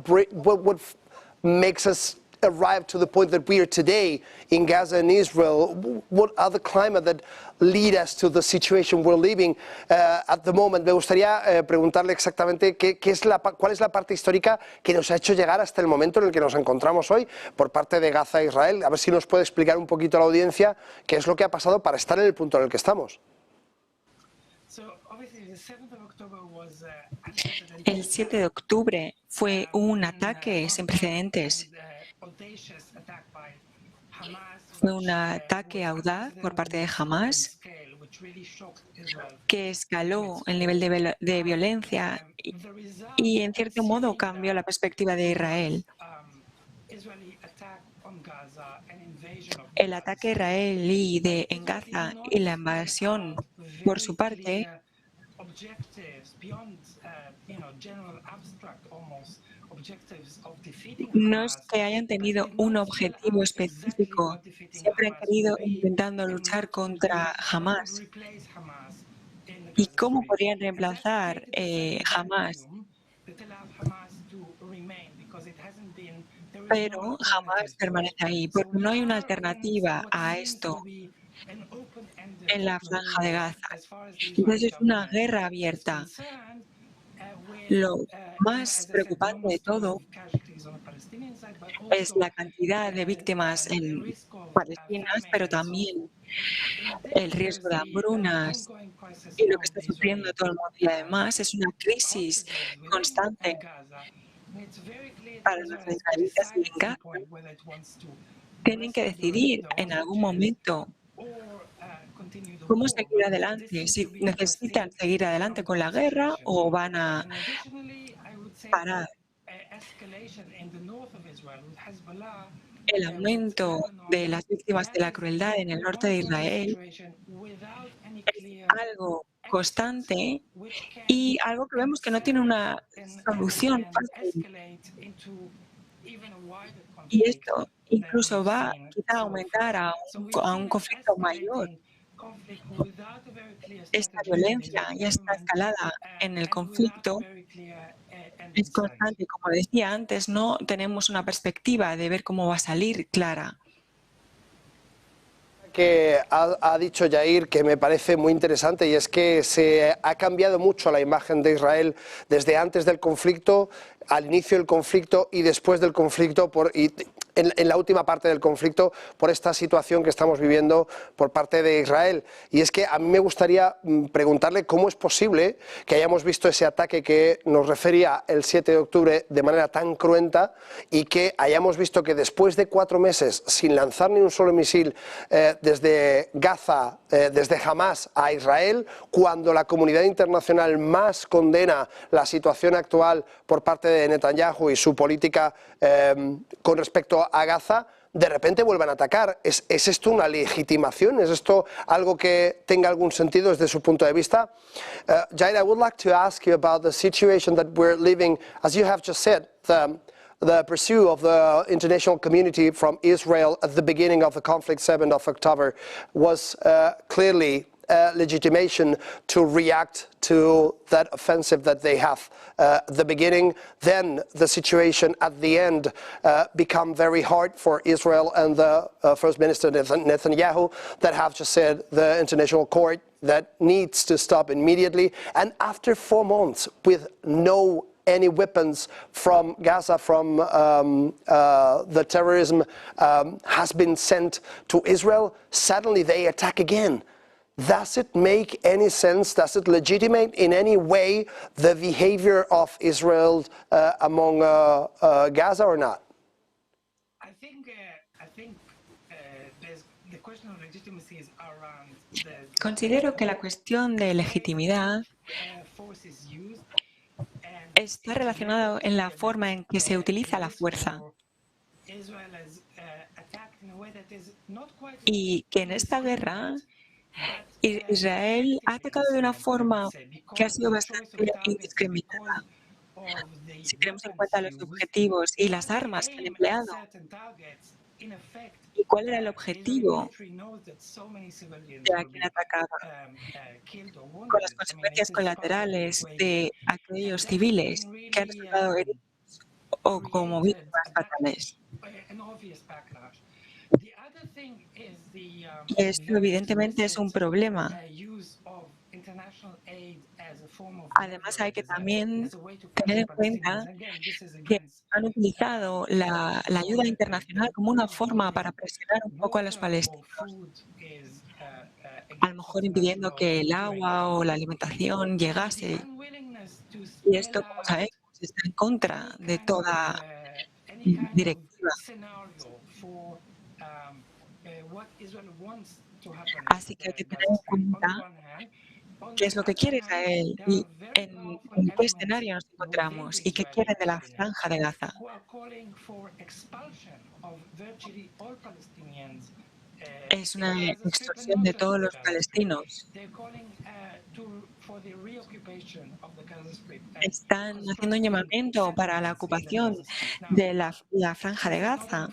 makes us arrive to the point that we are today in Gaza and Israel? What are the climate that lead us to the situation we're living at the moment? Me gustaría preguntarle exactamente cuál es la parte histórica que nos ha hecho llegar hasta el momento en el que nos encontramos hoy por parte de Gaza e Israel. A ver si nos puede explicar un poquito a la audiencia qué es lo que ha pasado para estar en el punto en el que estamos. El 7 de octubre fue un ataque sin precedentes. Fue un ataque audaz por parte de Hamas que escaló el nivel de violencia y en cierto modo cambió la perspectiva de Israel. El ataque israelí en Gaza y la invasión por su parte no es que hayan tenido un objetivo específico, siempre han querido intentando luchar contra Hamas. ¿Y cómo podrían reemplazar Hamas? Pero Hamas permanece ahí, porque no hay una alternativa a esto. en la Franja de Gaza. Entonces es una guerra abierta. Lo más preocupante de todo es la cantidad de víctimas palestinas, pero también el riesgo de hambrunas y lo que está sufriendo todo el mundo. Y además es una crisis constante para los israelitas y en Gaza. Tienen que decidir en algún momento cómo seguir adelante, si necesitan seguir adelante con la guerra o van a parar. El aumento de las víctimas de la crueldad en el norte de Israel es algo constante y algo que vemos que no tiene una solución fácil. Y esto incluso va quizá a aumentar a un conflicto mayor. Esta violencia y esta escalada en el conflicto es constante. Como decía antes, no tenemos una perspectiva de ver cómo va a salir clara. Que ha dicho Yair, que me parece muy interesante, y es que se ha cambiado mucho la imagen de Israel desde antes del conflicto, al inicio del conflicto y después del conflicto, en la última parte del conflicto, por esta situación que estamos viviendo por parte de Israel. Y es que a mí me gustaría preguntarle cómo es posible que hayamos visto ese ataque que nos refería el 7 de octubre de manera tan cruenta y que hayamos visto que después de 4 meses sin lanzar ni un solo misil desde Gaza, desde Hamas a Israel, cuando la comunidad internacional más condena la situación actual por parte de Netanyahu y su política con respecto a Gaza, de repente vuelvan a atacar. ¿Es esto una legitimación? ¿Es esto algo que tenga algún sentido desde su punto de vista? Jair, I would like to ask you about the situation that we're living. As you have just said, the pursuit of the international community from Israel at the beginning of the conflict, 7th of October, was clearly legitimation to react to that offensive that they have at the beginning. Then the situation at the end become very hard for Israel and the First Minister Netanyahu that have just said the international court that needs to stop immediately. And after 4 months with no any weapons from Gaza, from the terrorism has been sent to Israel, suddenly they attack again. Does it make any sense? Does it legitimate in any way the behavior of Israel among Gaza or not? I think the question of legitimacy is around Considero que la cuestión de legitimidad está relacionada en la forma en que se utiliza la fuerza. Y que en esta guerra Israel ha atacado de una forma que ha sido bastante indiscriminada. Si tenemos en cuenta los objetivos y las armas que han empleado, ¿y cuál era el objetivo de a quien atacaba? Con las consecuencias colaterales de aquellos civiles que han resultado heridos o como víctimas fatales. Y esto evidentemente es un problema. Además hay que también tener en cuenta que han utilizado la ayuda internacional como una forma para presionar un poco a los palestinos, a lo mejor impidiendo que el agua o la alimentación llegase. Y esto, como sabemos, está en contra de toda directiva. Así que hay que tener en cuenta qué es lo que quiere Israel y en qué escenario nos encontramos y qué quieren de la Franja de Gaza. Es una extorsión de todos los palestinos. Están haciendo un llamamiento para la ocupación de la Franja de Gaza.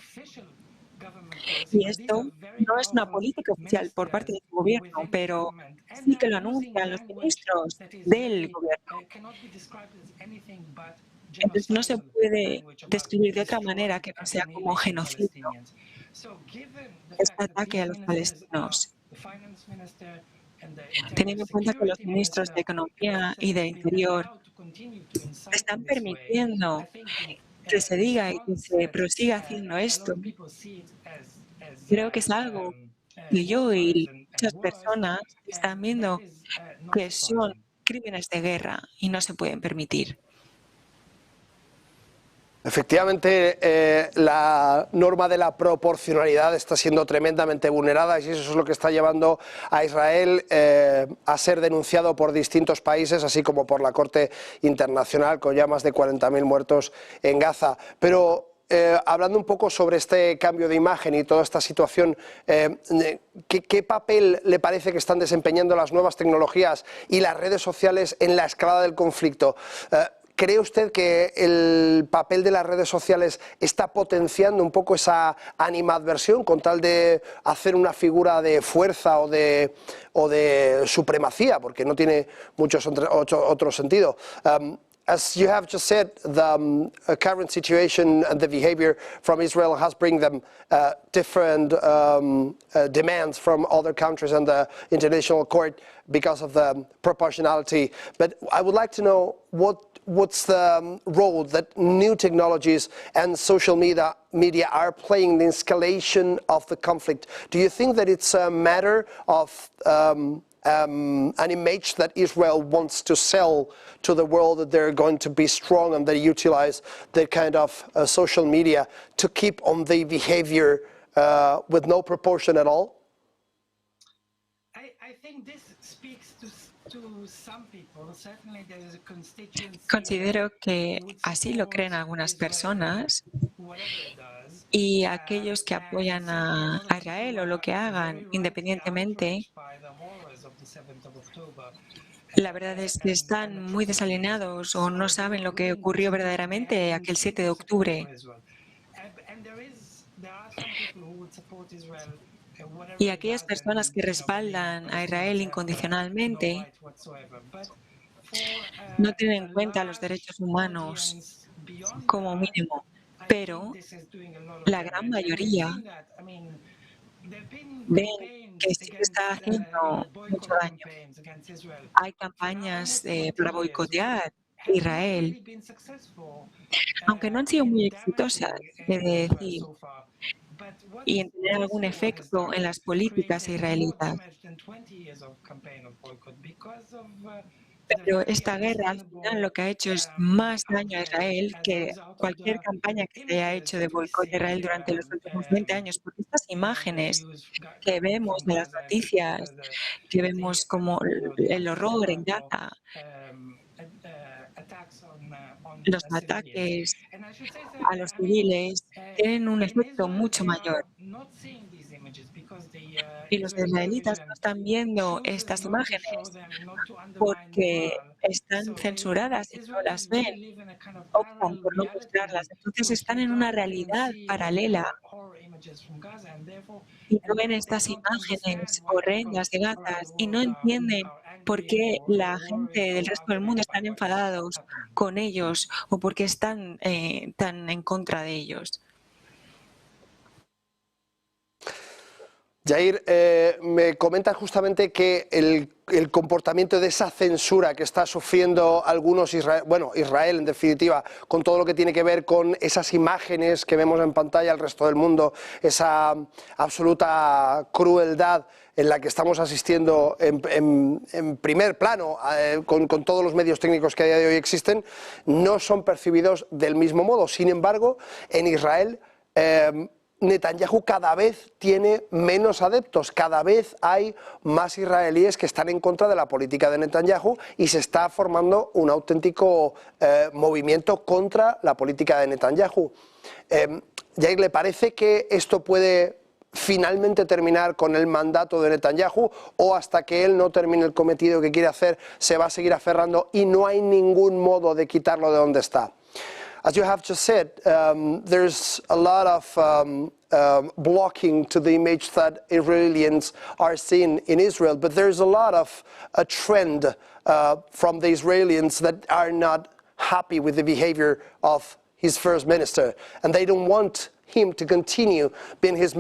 Y esto no es una política oficial por parte del gobierno, pero sí que lo anuncian los ministros del gobierno. Entonces no se puede describir de otra manera que no sea como genocidio este ataque a los palestinos. Teniendo en cuenta que los ministros de Economía y de Interior están permitiendo que se diga y que se prosiga haciendo esto, creo que es algo que yo y muchas personas están viendo que son crímenes de guerra y no se pueden permitir. Efectivamente, la norma de la proporcionalidad está siendo tremendamente vulnerada y eso es lo que está llevando a Israel a ser denunciado por distintos países, así como por la Corte Internacional, con ya más de 40.000 muertos en Gaza. Pero hablando un poco sobre este cambio de imagen y toda esta situación, ¿qué papel le parece que están desempeñando las nuevas tecnologías y las redes sociales en la escalada del conflicto? ¿Cree usted que el papel de las redes sociales está potenciando un poco esa animadversión con tal de hacer una figura de fuerza o de supremacía? Porque no tiene mucho otro sentido. As you have just said, the current situation and the behavior from Israel has bring them different demands from other countries and the International Court because of the proportionality. But I would like to know what's the role that new technologies and social media are playing in the escalation of the conflict? Do you think that it's a matter of an image that Israel wants to sell to the world, that they're going to be strong and they utilize the kind of social media to keep on the behavior with no proportion at all? I think this speaks to some people. Certainly there is a constituency. Considero que así lo creen algunas personas y aquellos que apoyan a Israel o lo que hagan, independientemente, la verdad es que están muy desalineados o no saben lo que ocurrió verdaderamente aquel 7 de octubre. Y aquellas personas que respaldan a Israel incondicionalmente no tienen en cuenta los derechos humanos como mínimo, pero la gran mayoría ven que sí que está haciendo mucho daño. Hay campañas para boicotear Israel, aunque no han sido muy exitosas, he de decir, y en tener algún efecto en las políticas israelitas. Pero esta guerra al final lo que ha hecho es más daño a Israel que cualquier campaña que se haya hecho de boicot de Israel durante los últimos 20 años, porque estas imágenes que vemos de las noticias, que vemos como el horror en Gaza, los ataques a los civiles tienen un efecto mucho mayor. Y los israelitas no están viendo estas imágenes porque están censuradas y no las ven, optan por no mostrarlas. Entonces están en una realidad paralela y no ven estas imágenes horrendas de Gaza y no entienden por qué la gente del resto del mundo están enfadados con ellos o por qué están tan en contra de ellos. Yair, me comentas justamente que el comportamiento de esa censura que está sufriendo algunos Israel en definitiva, con todo lo que tiene que ver con esas imágenes que vemos en pantalla al resto del mundo, esa absoluta crueldad en la que estamos asistiendo en primer plano con todos los medios técnicos que a día de hoy existen, no son percibidos del mismo modo. Sin embargo, en Israel Netanyahu cada vez tiene menos adeptos, cada vez hay más israelíes que están en contra de la política de Netanyahu y se está formando un auténtico movimiento contra la política de Netanyahu. Yair, ¿le parece que esto puede finalmente terminar con el mandato de Netanyahu o hasta que él no termine el cometido que quiere hacer se va a seguir aferrando y no hay ningún modo de quitarlo de donde está? As you have just said, there's a lot of blocking to the image that Israelis are seeing in Israel, but there's a lot of a trend from the Israelis that are not happy with the behavior of his first minister, and they don't want him to continue being his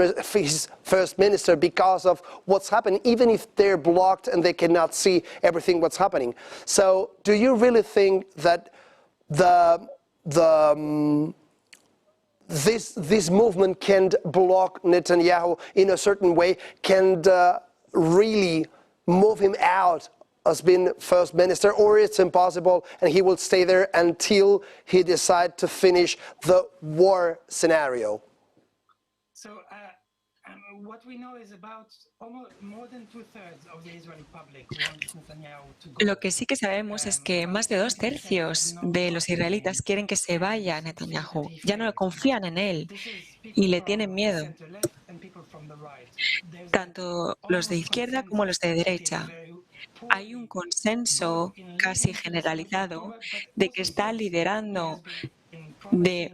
first minister because of what's happening, even if they're blocked and they cannot see everything what's happening. So do you really think that this movement can block Netanyahu in a certain way, can really move him out as being first minister, or it's impossible and he will stay there until he decides to finish the war scenario? So what we know is about almost more than 2/3 of the Israeli public wants Netanyahu to go. Lo que sí que sabemos es que más de 2/3 de los israelitas quieren que se vaya Netanyahu. Ya no confían en él y le tienen miedo. Tanto los de izquierda como los de derecha. Hay un consenso casi generalizado de que está liderando de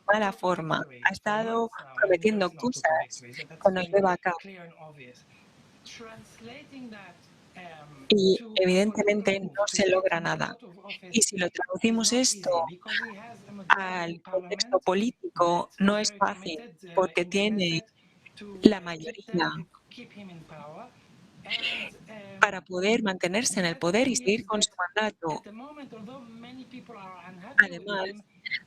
mala forma. Ha estado prometiendo cosas que no lleva a cabo. Y evidentemente no se logra nada. Y si lo traducimos esto al contexto político, no es fácil, porque tiene la mayoría para poder mantenerse en el poder y seguir con su mandato. Además,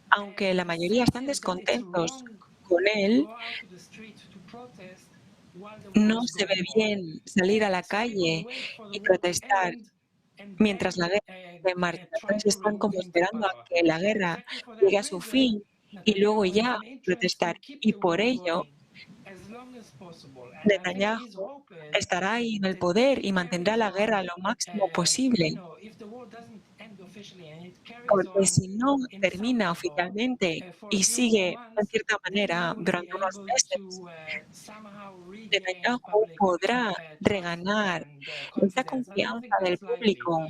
aunque la mayoría están descontentos con él, no se ve bien salir a la calle y protestar mientras la guerra de marchas están como esperando a que la guerra llegue a su fin y luego ya protestar. Y por ello, Netanyahu estará ahí en el poder y mantendrá la guerra lo máximo posible. Porque si no termina oficialmente y sigue en cierta manera durante unos meses, Netanyahu podrá reganar esa confianza del público.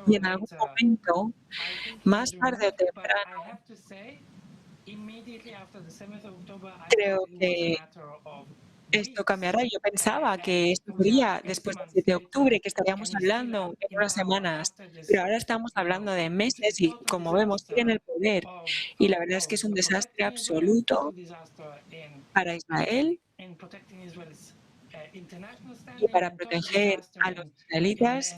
Y en algún momento, más tarde o temprano, creo que esto cambiará. Yo pensaba que esto sería después del 7 de octubre, que estaríamos hablando en unas semanas, pero ahora estamos hablando de meses y, como vemos, tienen el poder. Y la verdad es que es un desastre absoluto para Israel y para proteger a los israelitas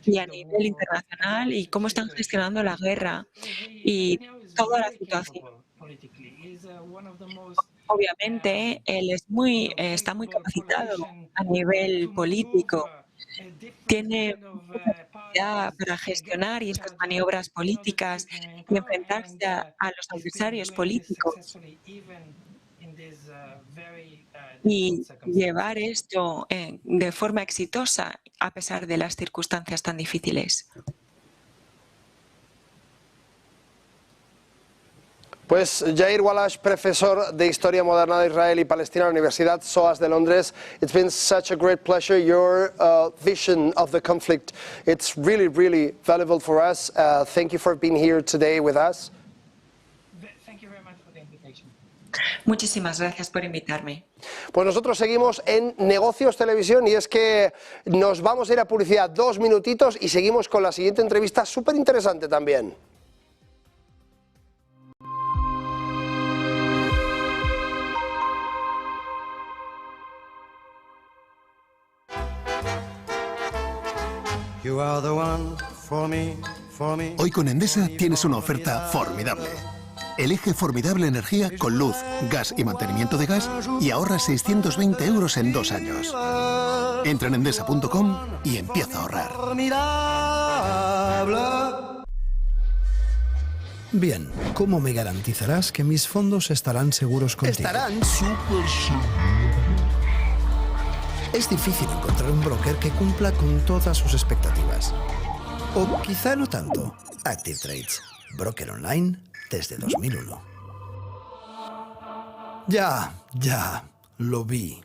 y a nivel internacional y cómo están gestionando la guerra y toda la situación. Obviamente, él está muy capacitado a nivel político. Tiene mucha capacidad para gestionar y estas maniobras políticas y enfrentarse a los adversarios políticos y llevar esto de forma exitosa a pesar de las circunstancias tan difíciles. Pues Yair Walash, profesor de Historia Moderna de Israel y Palestina en la Universidad SOAS de Londres. It's been such a great pleasure. Your vision of the conflict, it's really, really valuable for us. Thank you for being here today with us. Thank you very much for the invitation. Muchísimas gracias por invitarme. Pues nosotros seguimos en Negocios Televisión y es que nos vamos a ir a publicidad 2 minutitos y seguimos con la siguiente entrevista súper interesante también. Hoy con Endesa tienes una oferta formidable. Elige formidable energía con luz, gas y mantenimiento de gas y ahorra 620 € en 2 años. Entra en endesa.com y empieza a ahorrar. Bien, ¿cómo me garantizarás que mis fondos estarán seguros contigo? Estarán súper seguros. Es difícil encontrar un broker que cumpla con todas sus expectativas. O quizá no tanto. Active Trades, broker online desde 2001. Ya, lo vi.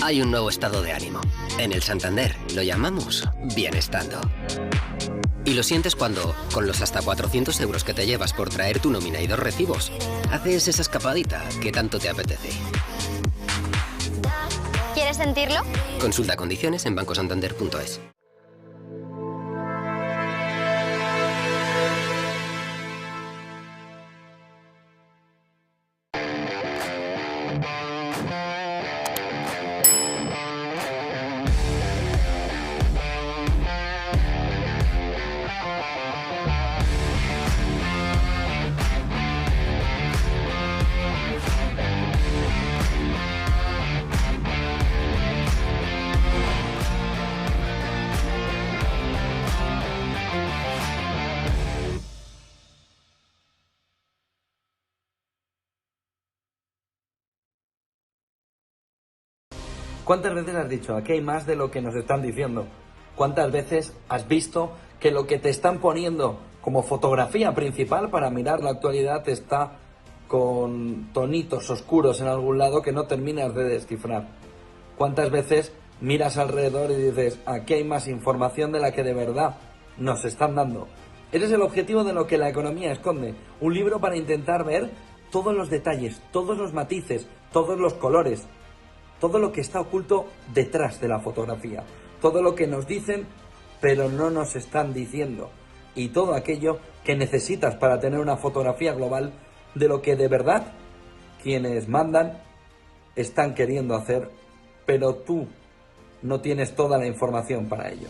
Hay un nuevo estado de ánimo. En el Santander lo llamamos bienestando. Y lo sientes cuando, con los hasta 400 € que te llevas por traer tu nómina y 2 recibos, haces esa escapadita que tanto te apetece. ¿Quieres sentirlo? Consulta condiciones en bancosantander.es. ¿Cuántas veces has dicho, aquí hay más de lo que nos están diciendo? ¿Cuántas veces has visto que lo que te están poniendo como fotografía principal para mirar la actualidad está con tonitos oscuros en algún lado que no terminas de descifrar? ¿Cuántas veces miras alrededor y dices, aquí hay más información de la que de verdad nos están dando? Ese es el objetivo de lo que la economía esconde. Un libro para intentar ver todos los detalles, todos los matices, todos los colores, todo lo que está oculto detrás de la fotografía, todo lo que nos dicen pero no nos están diciendo, y todo aquello que necesitas para tener una fotografía global de lo que de verdad quienes mandan están queriendo hacer, pero tú no tienes toda la información para ello.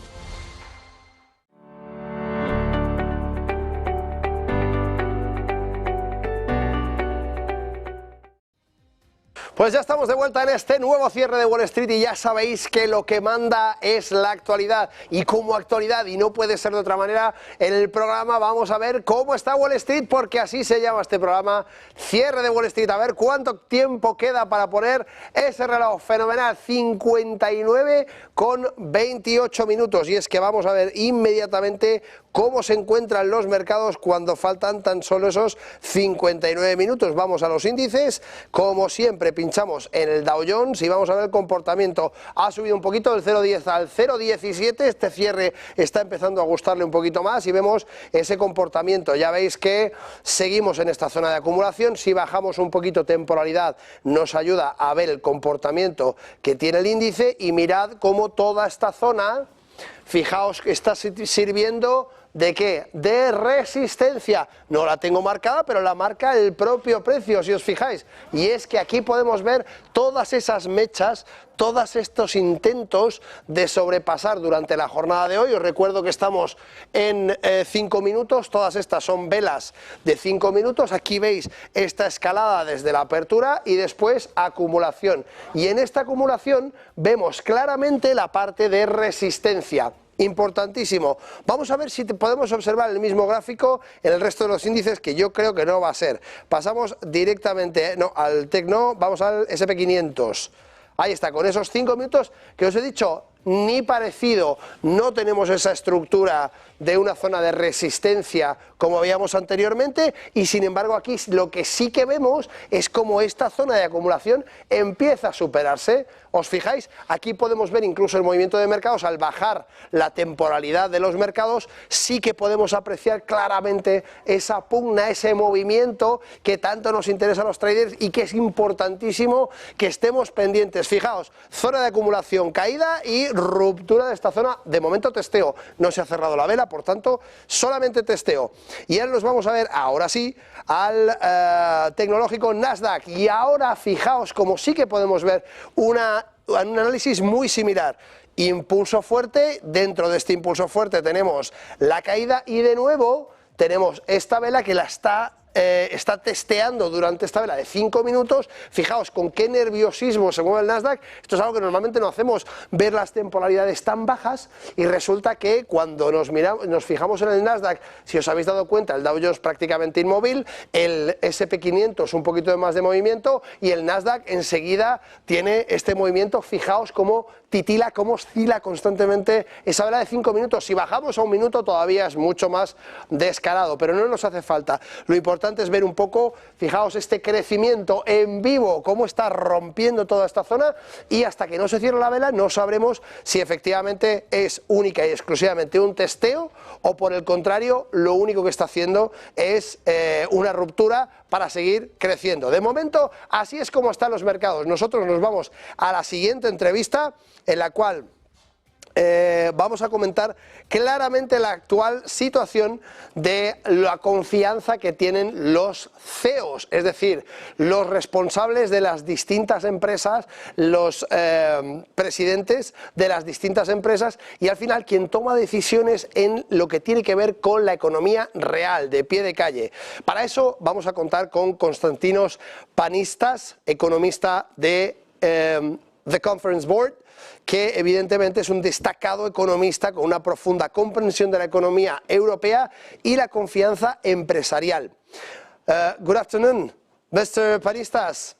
Pues ya estamos de vuelta en este nuevo cierre de Wall Street y ya sabéis que lo que manda es la actualidad. Y como actualidad, y no puede ser de otra manera, en el programa vamos a ver cómo está Wall Street, porque así se llama este programa, Cierre de Wall Street. A ver cuánto tiempo queda para poner ese reloj fenomenal, 59,28 minutos. Y es que vamos a ver inmediatamente cómo se encuentran los mercados cuando faltan tan solo esos 59 minutos. Vamos a los índices, como siempre pinchamos en el Dow Jones y vamos a ver el comportamiento. Ha subido un poquito del 0,10 al 0,17, este cierre está empezando a gustarle un poquito más y vemos ese comportamiento. Ya veis que seguimos en esta zona de acumulación, si bajamos un poquito temporalidad nos ayuda a ver el comportamiento que tiene el índice y mirad cómo toda esta zona, fijaos que está sirviendo ¿de qué? De resistencia. No la tengo marcada, pero la marca el propio precio, si os fijáis. Y es que aquí podemos ver todas esas mechas, todos estos intentos de sobrepasar durante la jornada de hoy. Os recuerdo que estamos en 5 minutos, todas estas son velas de 5 minutos. Aquí veis esta escalada desde la apertura y después acumulación. Y en esta acumulación vemos claramente la parte de resistencia. Importantísimo. Vamos a ver si podemos observar el mismo gráfico en el resto de los índices, que yo creo que no va a ser. Pasamos directamente, no, al Tecno, vamos al SP500. Ahí está, con esos 5 minutos que os he dicho, ni parecido, no tenemos esa estructura de una zona de resistencia como veíamos anteriormente, y sin embargo aquí lo que sí que vemos es como esta zona de acumulación empieza a superarse. ¿Os fijáis? Aquí podemos ver incluso el movimiento de mercados. Al bajar la temporalidad de los mercados sí que podemos apreciar claramente esa pugna, ese movimiento que tanto nos interesa a los traders y que es importantísimo que estemos pendientes. Fijaos, zona de acumulación, caída y ruptura de esta zona. De momento testeo, no se ha cerrado la vela, por tanto solamente testeo. Y ahora nos vamos a ver, ahora sí, al tecnológico Nasdaq. Y ahora fijaos como sí que podemos ver un análisis muy similar. Impulso fuerte, dentro de este impulso fuerte tenemos la caída y de nuevo tenemos esta vela que la está testeando durante esta vela de 5 minutos. Fijaos con qué nerviosismo se mueve el Nasdaq. Esto es algo que normalmente no hacemos, ver las temporalidades tan bajas, y resulta que cuando nos fijamos en el Nasdaq, si os habéis dado cuenta, el Dow Jones prácticamente inmóvil, el SP500 un poquito de más de movimiento y el Nasdaq enseguida tiene este movimiento. Fijaos cómo titila, cómo oscila constantemente esa vela de 5 minutos. Si bajamos a 1 minuto todavía es mucho más descarado, pero no nos hace falta. Lo importante es ver un poco, fijaos este crecimiento en vivo, cómo está rompiendo toda esta zona, y hasta que no se cierre la vela no sabremos si efectivamente es única y exclusivamente un testeo o por el contrario lo único que está haciendo es una ruptura para seguir creciendo. De momento así es como están los mercados. Nosotros nos vamos a la siguiente entrevista en la cual vamos a comentar claramente la actual situación de la confianza que tienen los CEOs, es decir, los responsables de las distintas empresas, los presidentes de las distintas empresas y al final quien toma decisiones en lo que tiene que ver con la economía real, de pie de calle. Para eso vamos a contar con Konstantinos Panistas, economista de The Conference Board, que evidentemente es un destacado economista con una profunda comprensión de la economía europea y la confianza empresarial. Good afternoon, Mr. Panistas.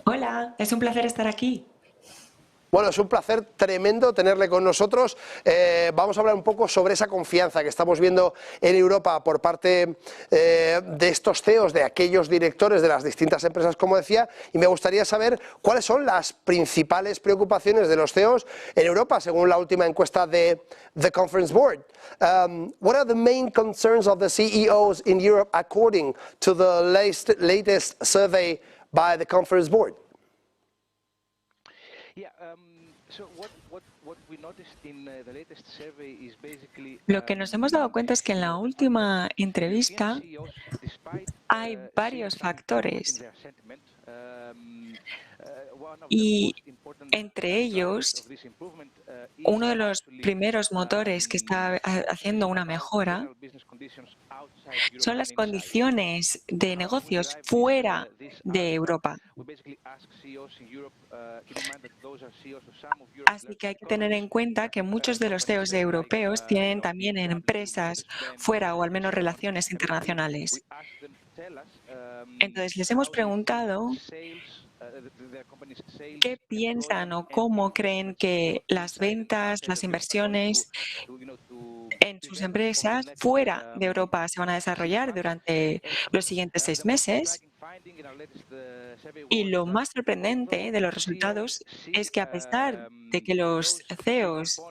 Hola, es un placer estar aquí. Bueno, es un placer tremendo tenerle con nosotros. Vamos a hablar un poco sobre esa confianza que estamos viendo en Europa por parte de estos CEOs, de aquellos directores de las distintas empresas, como decía, y me gustaría saber cuáles son las principales preocupaciones de los CEOs en Europa, según la última encuesta de The Conference Board. What are the main concerns of the CEOs in Europe according to the latest survey by the Conference Board? Lo que nos hemos dado cuenta es que en la última entrevista hay varios factores y entre ellos uno de los primeros motores que está haciendo una mejora son las condiciones de negocios fuera de Europa. Así que hay que tener en cuenta que muchos de los CEOs europeos tienen también empresas fuera o al menos relaciones internacionales. Entonces les hemos preguntado qué piensan o cómo creen que las ventas, las inversiones en sus empresas fuera de Europa se van a desarrollar durante los siguientes 6 meses. Y lo más sorprendente de los resultados es que a pesar de que los CEOs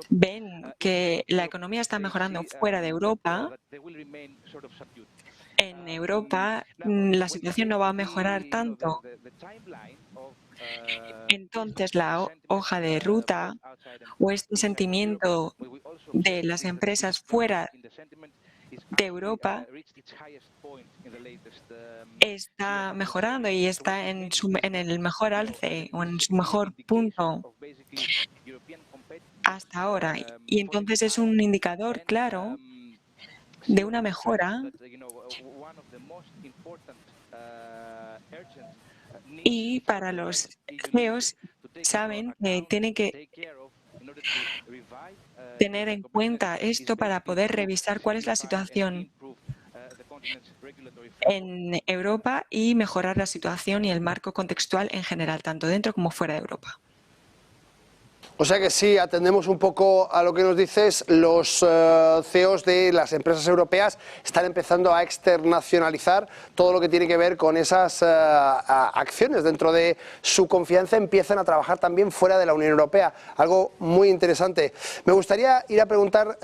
ven que la economía está mejorando fuera de Europa, en Europa la situación no va a mejorar tanto. Entonces la hoja de ruta o este sentimiento de las empresas fuera de Europa está mejorando y está en el mejor alce o en su mejor punto hasta ahora. Y entonces es un indicador claro de una mejora y para los CEOs saben que tienen que tener en cuenta esto para poder revisar cuál es la situación en Europa y mejorar la situación y el marco contextual en general, tanto dentro como fuera de Europa. O sea que sí, atendemos un poco a lo que nos dices, los CEOs de las empresas europeas están empezando a externacionalizar todo lo que tiene que ver con esas acciones dentro de su confianza, empiezan a trabajar también fuera de la Unión Europea, algo muy interesante. Me gustaría ir a preguntar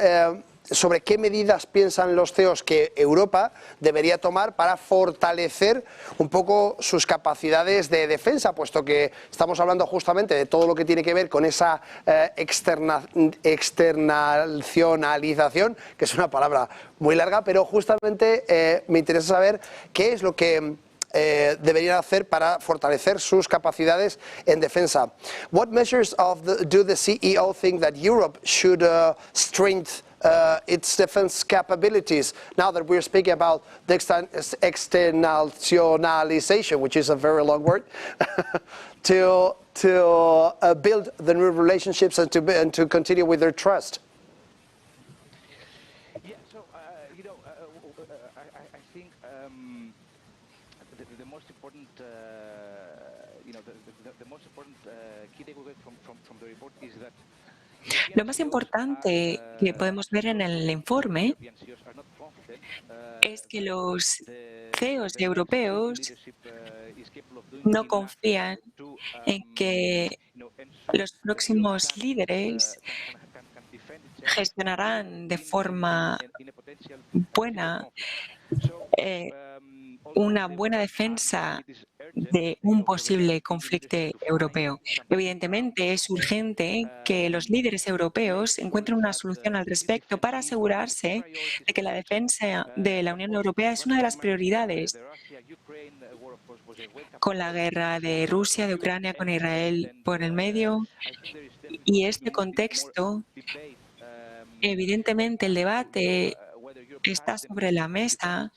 sobre qué medidas piensan los CEOs que Europa debería tomar para fortalecer un poco sus capacidades de defensa, puesto que estamos hablando justamente de todo lo que tiene que ver con esa externalización, que es una palabra muy larga, pero justamente me interesa saber qué es lo que deberían hacer para fortalecer sus capacidades en defensa. What measures do the CEO think that Europe should strengthen its defense capabilities, now that we're speaking about the externalization, which is a very long word, to build the new relationships and to continue with their trust? Yeah, so I think the most important, the most important key takeaway from the report is that lo más importante que podemos ver en el informe es que los CEOs europeos no confían en que los próximos líderes gestionarán de forma buena una buena defensa de un posible conflicto europeo. Evidentemente, es urgente que los líderes europeos encuentren una solución al respecto para asegurarse de que la defensa de la Unión Europea es una de las prioridades. Con la guerra de Rusia, de Ucrania, con Israel por el medio, y este contexto, evidentemente el debate está sobre la mesa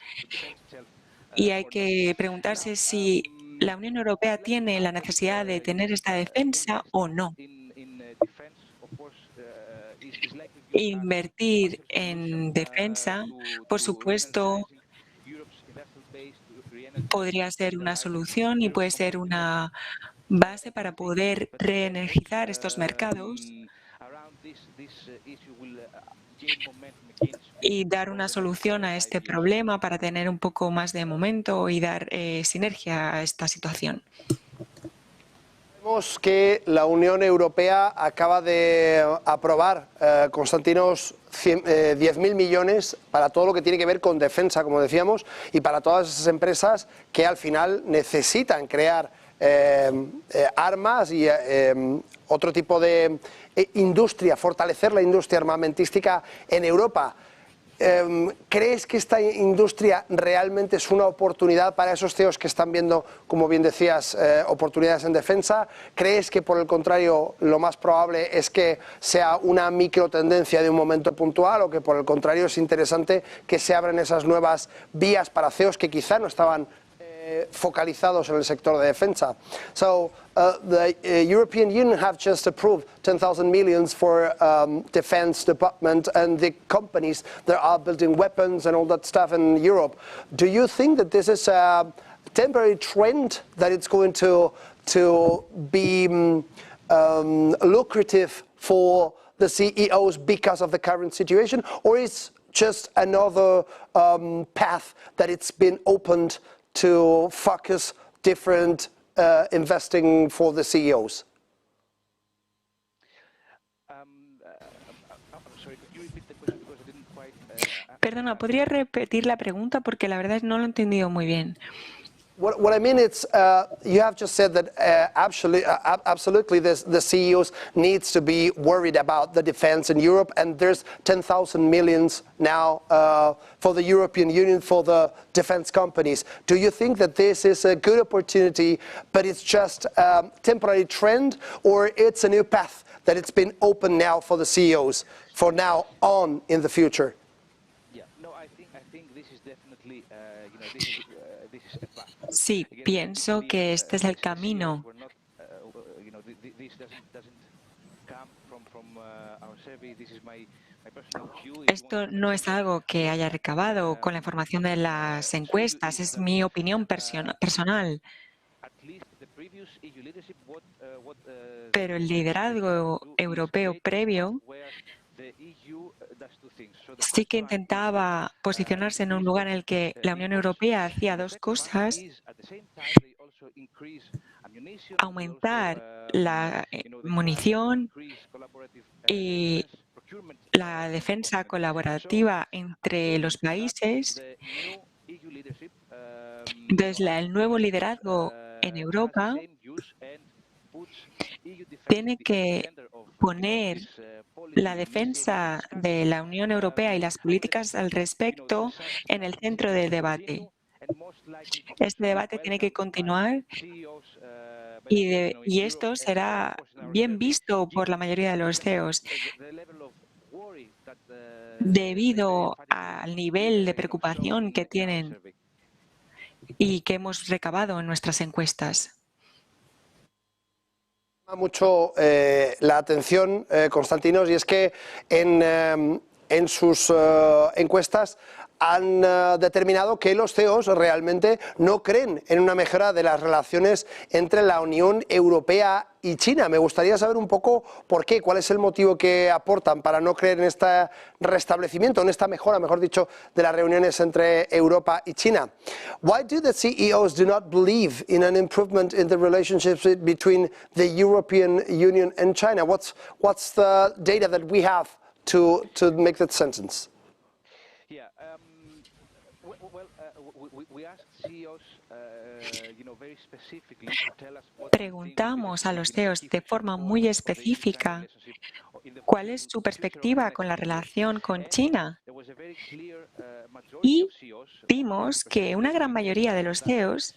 y hay que preguntarse si la Unión Europea tiene la necesidad de tener esta defensa o no. Invertir en defensa, por supuesto, podría ser una solución y puede ser una base para poder reenergizar estos mercados y dar una solución a este problema para tener un poco más de momento y dar sinergia a esta situación. Vemos que la Unión Europea acaba de aprobar, Konstantinos, 10.000 millones para todo lo que tiene que ver con defensa, como decíamos, y para todas esas empresas que al final necesitan crear armas y otro tipo de industria, fortalecer la industria armamentística en Europa. ¿Crees que esta industria realmente es una oportunidad para esos CEOs que están viendo, como bien decías, oportunidades en defensa? ¿Crees que, por el contrario, lo más probable es que sea una microtendencia de un momento puntual o que, por el contrario, es interesante que se abran esas nuevas vías para CEOs que quizá no estaban focalizados en el sector de defensa? So the European Union have just approved 10,000 millions for defense department and the companies that are building weapons and all that stuff in Europe. Do you think that this is a temporary trend, that it's going to be lucrative for the CEOs because of the current situation, or is just another path that it's been opened to focus different investing for the CEOs? Perdona, ¿podría repetir la pregunta? Porque la verdad no lo he entendido muy bien. What I mean is, you have just said that absolutely the CEOs needs to be worried about the defense in Europe, and there's 10,000 millions now for the European Union for the defense companies. Do you think that this is a good opportunity, but it's just a temporary trend, or it's a new path that it's been open now for the CEOs for now on in the future? Yeah, no, I think this is definitely, this is a path. Sí, pienso que este es el camino. Esto no es algo que haya recabado con la información de las encuestas, es mi opinión personal. Pero el liderazgo europeo previo sí que intentaba posicionarse en un lugar en el que la Unión Europea hacía dos cosas: aumentar la munición y la defensa colaborativa entre los países. Entonces, el nuevo liderazgo en Europa tiene que poner la defensa de la Unión Europea y las políticas al respecto en el centro del debate. Este debate tiene que continuar y esto será bien visto por la mayoría de los CEOs. Debido al nivel de preocupación que tienen y que hemos recabado en nuestras encuestas. Mucho la atención, Konstantinos, y es que en sus encuestas han determinado que los CEOs realmente no creen en una mejora de las relaciones entre la Unión Europea y China. Me gustaría saber un poco por qué, cuál es el motivo que aportan para no creer en este restablecimiento, en esta mejora, mejor dicho, de las reuniones entre Europa y China. Why do the CEOs do not believe in an improvement in the relationships between the European Union and China? What's the data that we have to make that sentence? Yeah, well, we Preguntamos a los CEOs de forma muy específica cuál es su perspectiva con la relación con China. Y vimos que una gran mayoría de los CEOs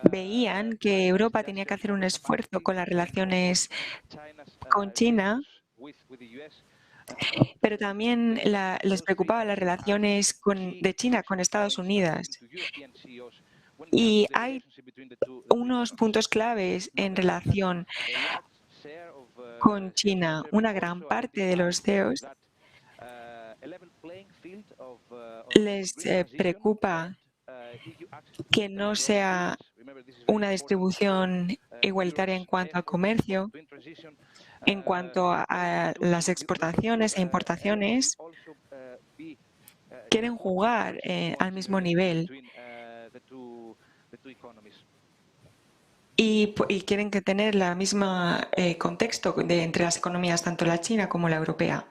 veían que Europa tenía que hacer un esfuerzo con las relaciones con China, pero también les preocupaban las relaciones de China con Estados Unidos. Y hay unos puntos claves en relación con China. Una gran parte de los CEOs les preocupa que no sea una distribución igualitaria en cuanto al comercio, en cuanto a las exportaciones e importaciones. Quieren jugar al mismo nivel y quieren tener la misma contexto entre las economías, tanto la china como la europea.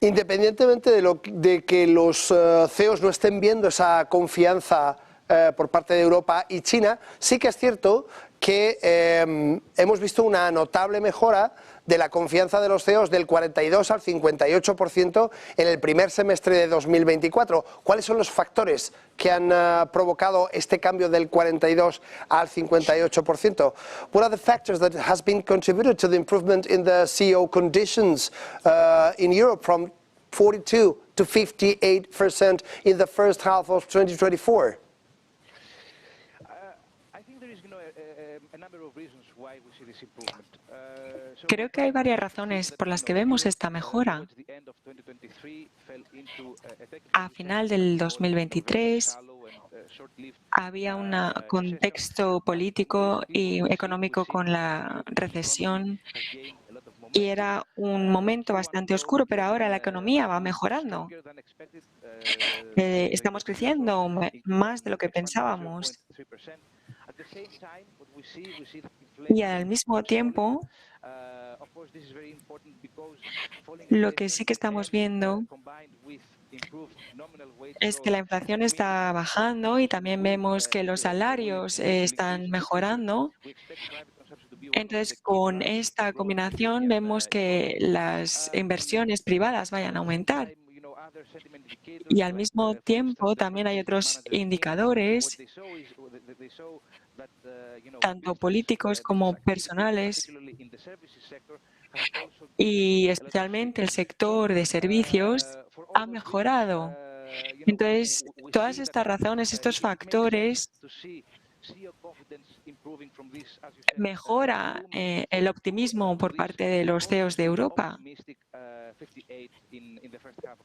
Independientemente de que los CEOs no estén viendo esa confianza por parte de Europa y China, sí que es cierto que hemos visto una notable mejora de la confianza de los CEOs del 42 al 58% en el primer semestre de 2024. ¿Cuáles son los factores que han provocado este cambio del 42 al 58%? What are the factors that has been contributed to the improvement in the CEO conditions in Europe from 42 to 58% in the first half of 2024? Creo que hay varias razones por las que vemos esta mejora. A final del 2023 había un contexto político y económico con la recesión y era un momento bastante oscuro, pero ahora la economía va mejorando. Estamos creciendo más de lo que pensábamos. Y al mismo tiempo, lo que sí que estamos viendo es que la inflación está bajando y también vemos que los salarios están mejorando. Entonces, con esta combinación vemos que las inversiones privadas vayan a aumentar. Y al mismo tiempo también hay otros indicadores, tanto políticos como personales, y especialmente el sector de servicios ha mejorado. Entonces, todas estas razones, estos factores, mejora el optimismo por parte de los CEOs de Europa.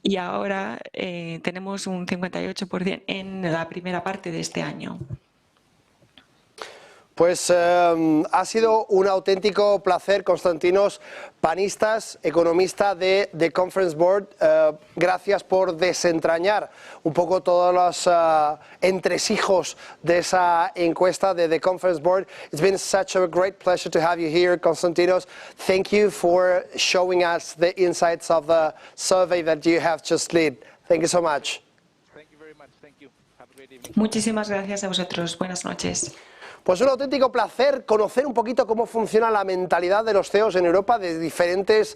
Y ahora tenemos un 58% en la primera parte de este año. Pues ha sido un auténtico placer, Konstantinos Panistas, economista de The Conference Board. Gracias por desentrañar un poco todos los entresijos de esa encuesta de The Conference Board. It's been such a great pleasure to have you here, Konstantinos. Thank you for showing us the insights of the survey that you have just led. Thank you so much. Muchísimas gracias a vosotros. Buenas noches. Pues un auténtico placer conocer un poquito cómo funciona la mentalidad de los CEOs en Europa de diferentes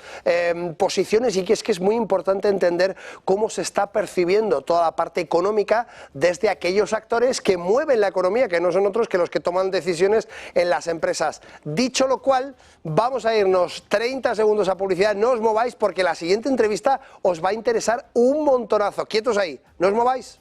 posiciones, y que es muy importante entender cómo se está percibiendo toda la parte económica desde aquellos actores que mueven la economía, que no son otros que los que toman decisiones en las empresas. Dicho lo cual, vamos a irnos 30 segundos a publicidad. No os mováis porque la siguiente entrevista os va a interesar un montonazo. Quietos ahí, no os mováis.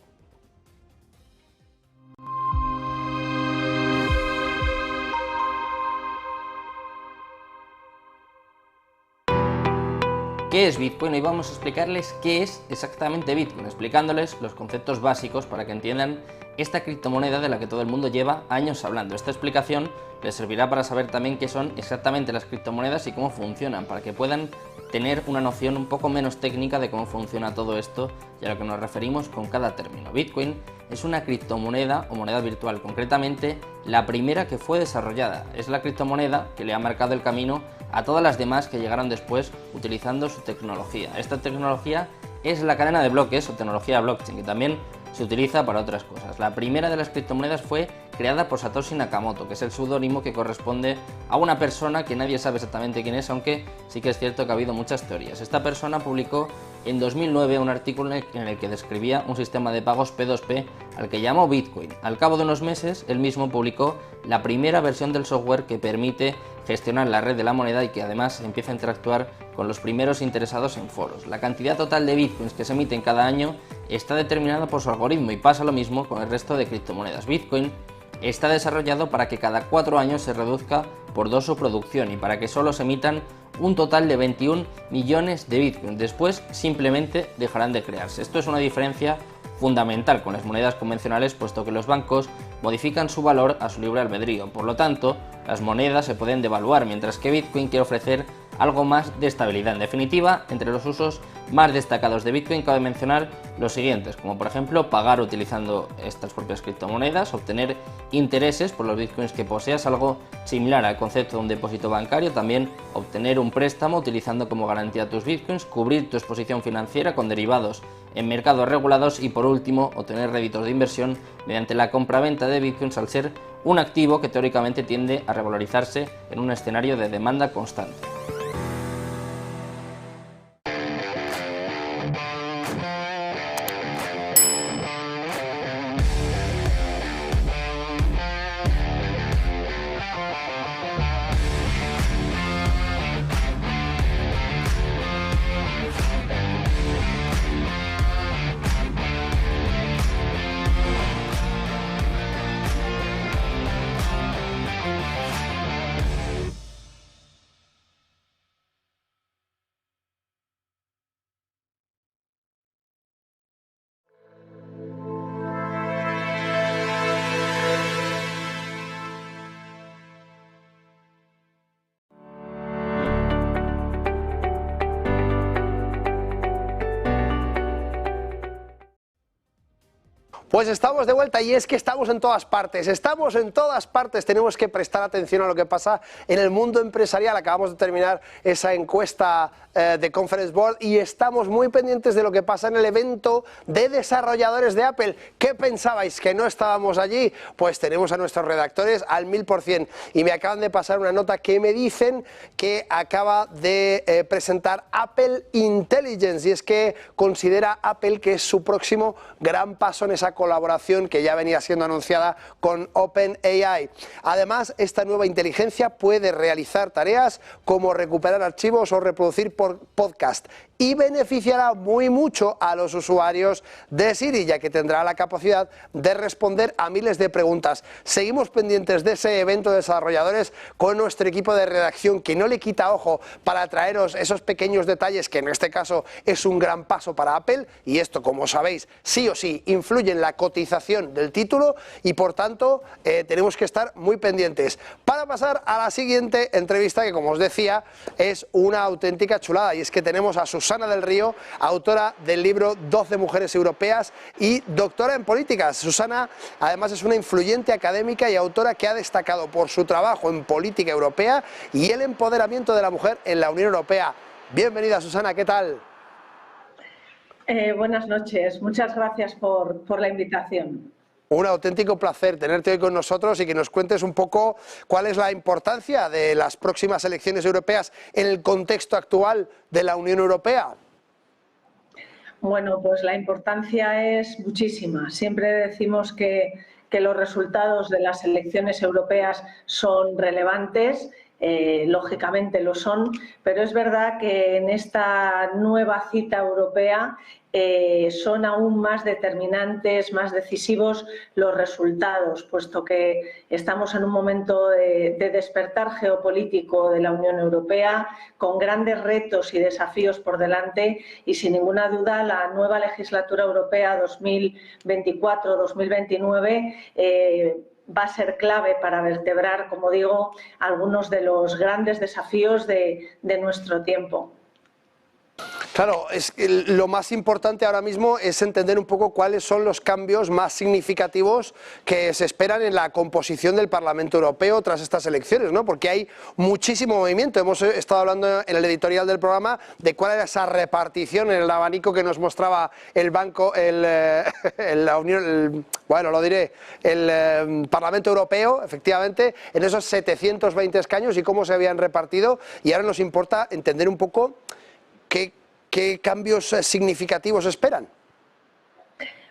¿Qué es Bitcoin? Hoy vamos a explicarles qué es exactamente Bitcoin, explicándoles los conceptos básicos para que entiendan esta criptomoneda de la que todo el mundo lleva años hablando. Esta explicación les servirá para saber también qué son exactamente las criptomonedas y cómo funcionan, para que puedan tener una noción un poco menos técnica de cómo funciona todo esto y a lo que nos referimos con cada término. Bitcoin es una criptomoneda o moneda virtual, concretamente la primera que fue desarrollada. Es la criptomoneda que le ha marcado el camino a todas las demás que llegaron después utilizando su tecnología. Esta tecnología es la cadena de bloques o tecnología blockchain, que también se utiliza para otras cosas. La primera de las criptomonedas fue creada por Satoshi Nakamoto, que es el seudónimo que corresponde a una persona que nadie sabe exactamente quién es, aunque sí que es cierto que ha habido muchas teorías. Esta persona publicó en 2009 un artículo en el que describía un sistema de pagos P2P al que llamó Bitcoin. Al cabo de unos meses, él mismo publicó la primera versión del software que permite gestionar la red de la moneda y que además empieza a interactuar con los primeros interesados en foros. La cantidad total de bitcoins que se emiten cada año está determinada por su algoritmo y pasa lo mismo con el resto de criptomonedas. Bitcoin está desarrollado para que cada 4 años se reduzca por 2 su producción y para que solo se emitan un total de 21 millones de bitcoins. Después simplemente dejarán de crearse. Esto es una diferencia fundamental con las monedas convencionales, puesto que los bancos modifican su valor a su libre albedrío. Por lo tanto, las monedas se pueden devaluar, mientras que Bitcoin quiere ofrecer algo más de estabilidad. En definitiva, entre los usos más destacados de Bitcoin cabe mencionar los siguientes, como por ejemplo pagar utilizando estas propias criptomonedas, obtener intereses por los bitcoins que poseas, algo similar al concepto de un depósito bancario, también obtener un préstamo utilizando como garantía tus bitcoins, cubrir tu exposición financiera con derivados en mercados regulados y por último obtener réditos de inversión mediante la compra-venta de bitcoins al ser un activo que teóricamente tiende a revalorizarse en un escenario de demanda constante. Pues estamos de vuelta y es que estamos en todas partes, tenemos que prestar atención a lo que pasa en el mundo empresarial. Acabamos de terminar esa encuesta de Conference Board y estamos muy pendientes de lo que pasa en el evento de desarrolladores de Apple. ¿Qué pensabais? ¿Que no estábamos allí? Pues tenemos a nuestros redactores al 1000% y me acaban de pasar una nota que me dicen que acaba de presentar Apple Intelligence y es que considera Apple que es su próximo gran paso en esa colaboración que ya venía siendo anunciada con OpenAI. Además, esta nueva inteligencia puede realizar tareas como recuperar archivos o reproducir podcast y beneficiará muy mucho a los usuarios de Siri, ya que tendrá la capacidad de responder a miles de preguntas. Seguimos pendientes de ese evento de desarrolladores con nuestro equipo de redacción, que no le quita ojo para traeros esos pequeños detalles, que en este caso es un gran paso para Apple, y esto, como sabéis, sí o sí influye en la cotización del título y por tanto tenemos que estar muy pendientes. Para pasar a la siguiente entrevista, que como os decía es una auténtica chulada, y es que tenemos a Susana del Río, autora del libro 12 mujeres europeas y doctora en políticas. Susana además es una influyente académica y autora que ha destacado por su trabajo en política europea y el empoderamiento de la mujer en la Unión Europea. Bienvenida, Susana, ¿qué tal? Buenas noches, muchas gracias por la invitación. Un auténtico placer tenerte hoy con nosotros y que nos cuentes un poco cuál es la importancia de las próximas elecciones europeas en el contexto actual de la Unión Europea. Bueno, pues la importancia es muchísima. Siempre decimos que los resultados de las elecciones europeas son relevantes. Lógicamente lo son, pero es verdad que en esta nueva cita europea son aún más determinantes, más decisivos los resultados, puesto que estamos en un momento de despertar geopolítico de la Unión Europea, con grandes retos y desafíos por delante, y sin ninguna duda la nueva legislatura europea 2024-2029 va a ser clave para vertebrar, como digo, algunos de los grandes desafíos de nuestro tiempo. Claro, es que lo más importante ahora mismo es entender un poco cuáles son los cambios más significativos que se esperan en la composición del Parlamento Europeo tras estas elecciones, ¿no? Porque hay muchísimo movimiento. Hemos estado hablando en el editorial del programa de cuál era esa repartición en el abanico que nos mostraba el Parlamento Europeo, efectivamente, en esos 720 escaños y cómo se habían repartido. Y ahora nos importa entender un poco ¿qué cambios significativos esperan?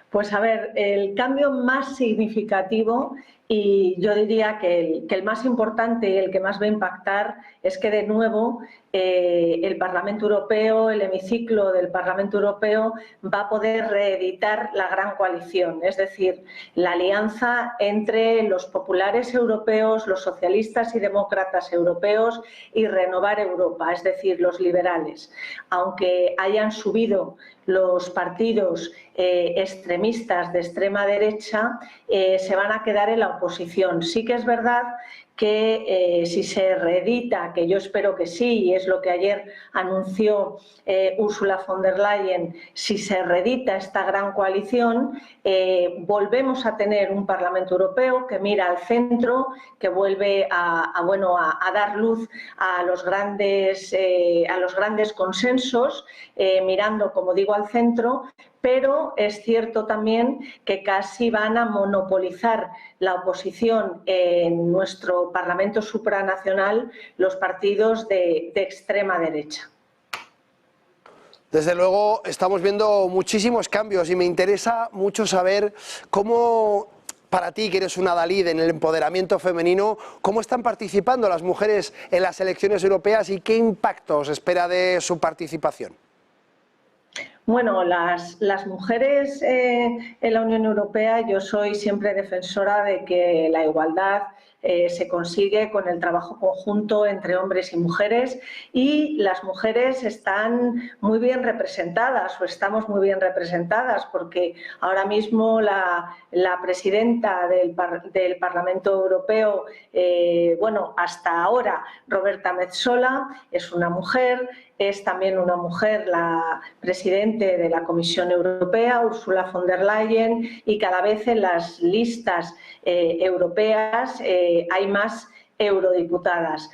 Pues a ver, el cambio más significativo, y yo diría que el más importante y el que más va a impactar, es que de nuevo el Parlamento Europeo, el hemiciclo del Parlamento Europeo va a poder reeditar la gran coalición, es decir, la alianza entre los populares europeos, los socialistas y demócratas europeos y Renovar Europa, es decir, los liberales. Aunque hayan subido los partidos extremistas de extrema derecha, se van a quedar en la oposición. Sí que es verdad que si se reedita, que yo espero que sí, y es lo que ayer anunció Ursula von der Leyen, si se reedita esta gran coalición, volvemos a tener un Parlamento Europeo que mira al centro, que vuelve a dar luz a los grandes consensos, mirando, como digo, al centro. Pero es cierto también que casi van a monopolizar la oposición en nuestro Parlamento supranacional los partidos de extrema derecha. Desde luego estamos viendo muchísimos cambios y me interesa mucho saber cómo, para ti que eres una adalid en el empoderamiento femenino, cómo están participando las mujeres en las elecciones europeas y qué impacto se espera de su participación. Bueno, las mujeres en la Unión Europea, yo soy siempre defensora de que la igualdad se consigue con el trabajo conjunto entre hombres y mujeres, y las mujeres están muy bien representadas, o estamos muy bien representadas, porque ahora mismo la presidenta del Parlamento Europeo, hasta ahora, Roberta Metsola, es una mujer. Es también una mujer la presidente de la Comisión Europea, Ursula von der Leyen, y cada vez en las listas europeas hay más eurodiputadas.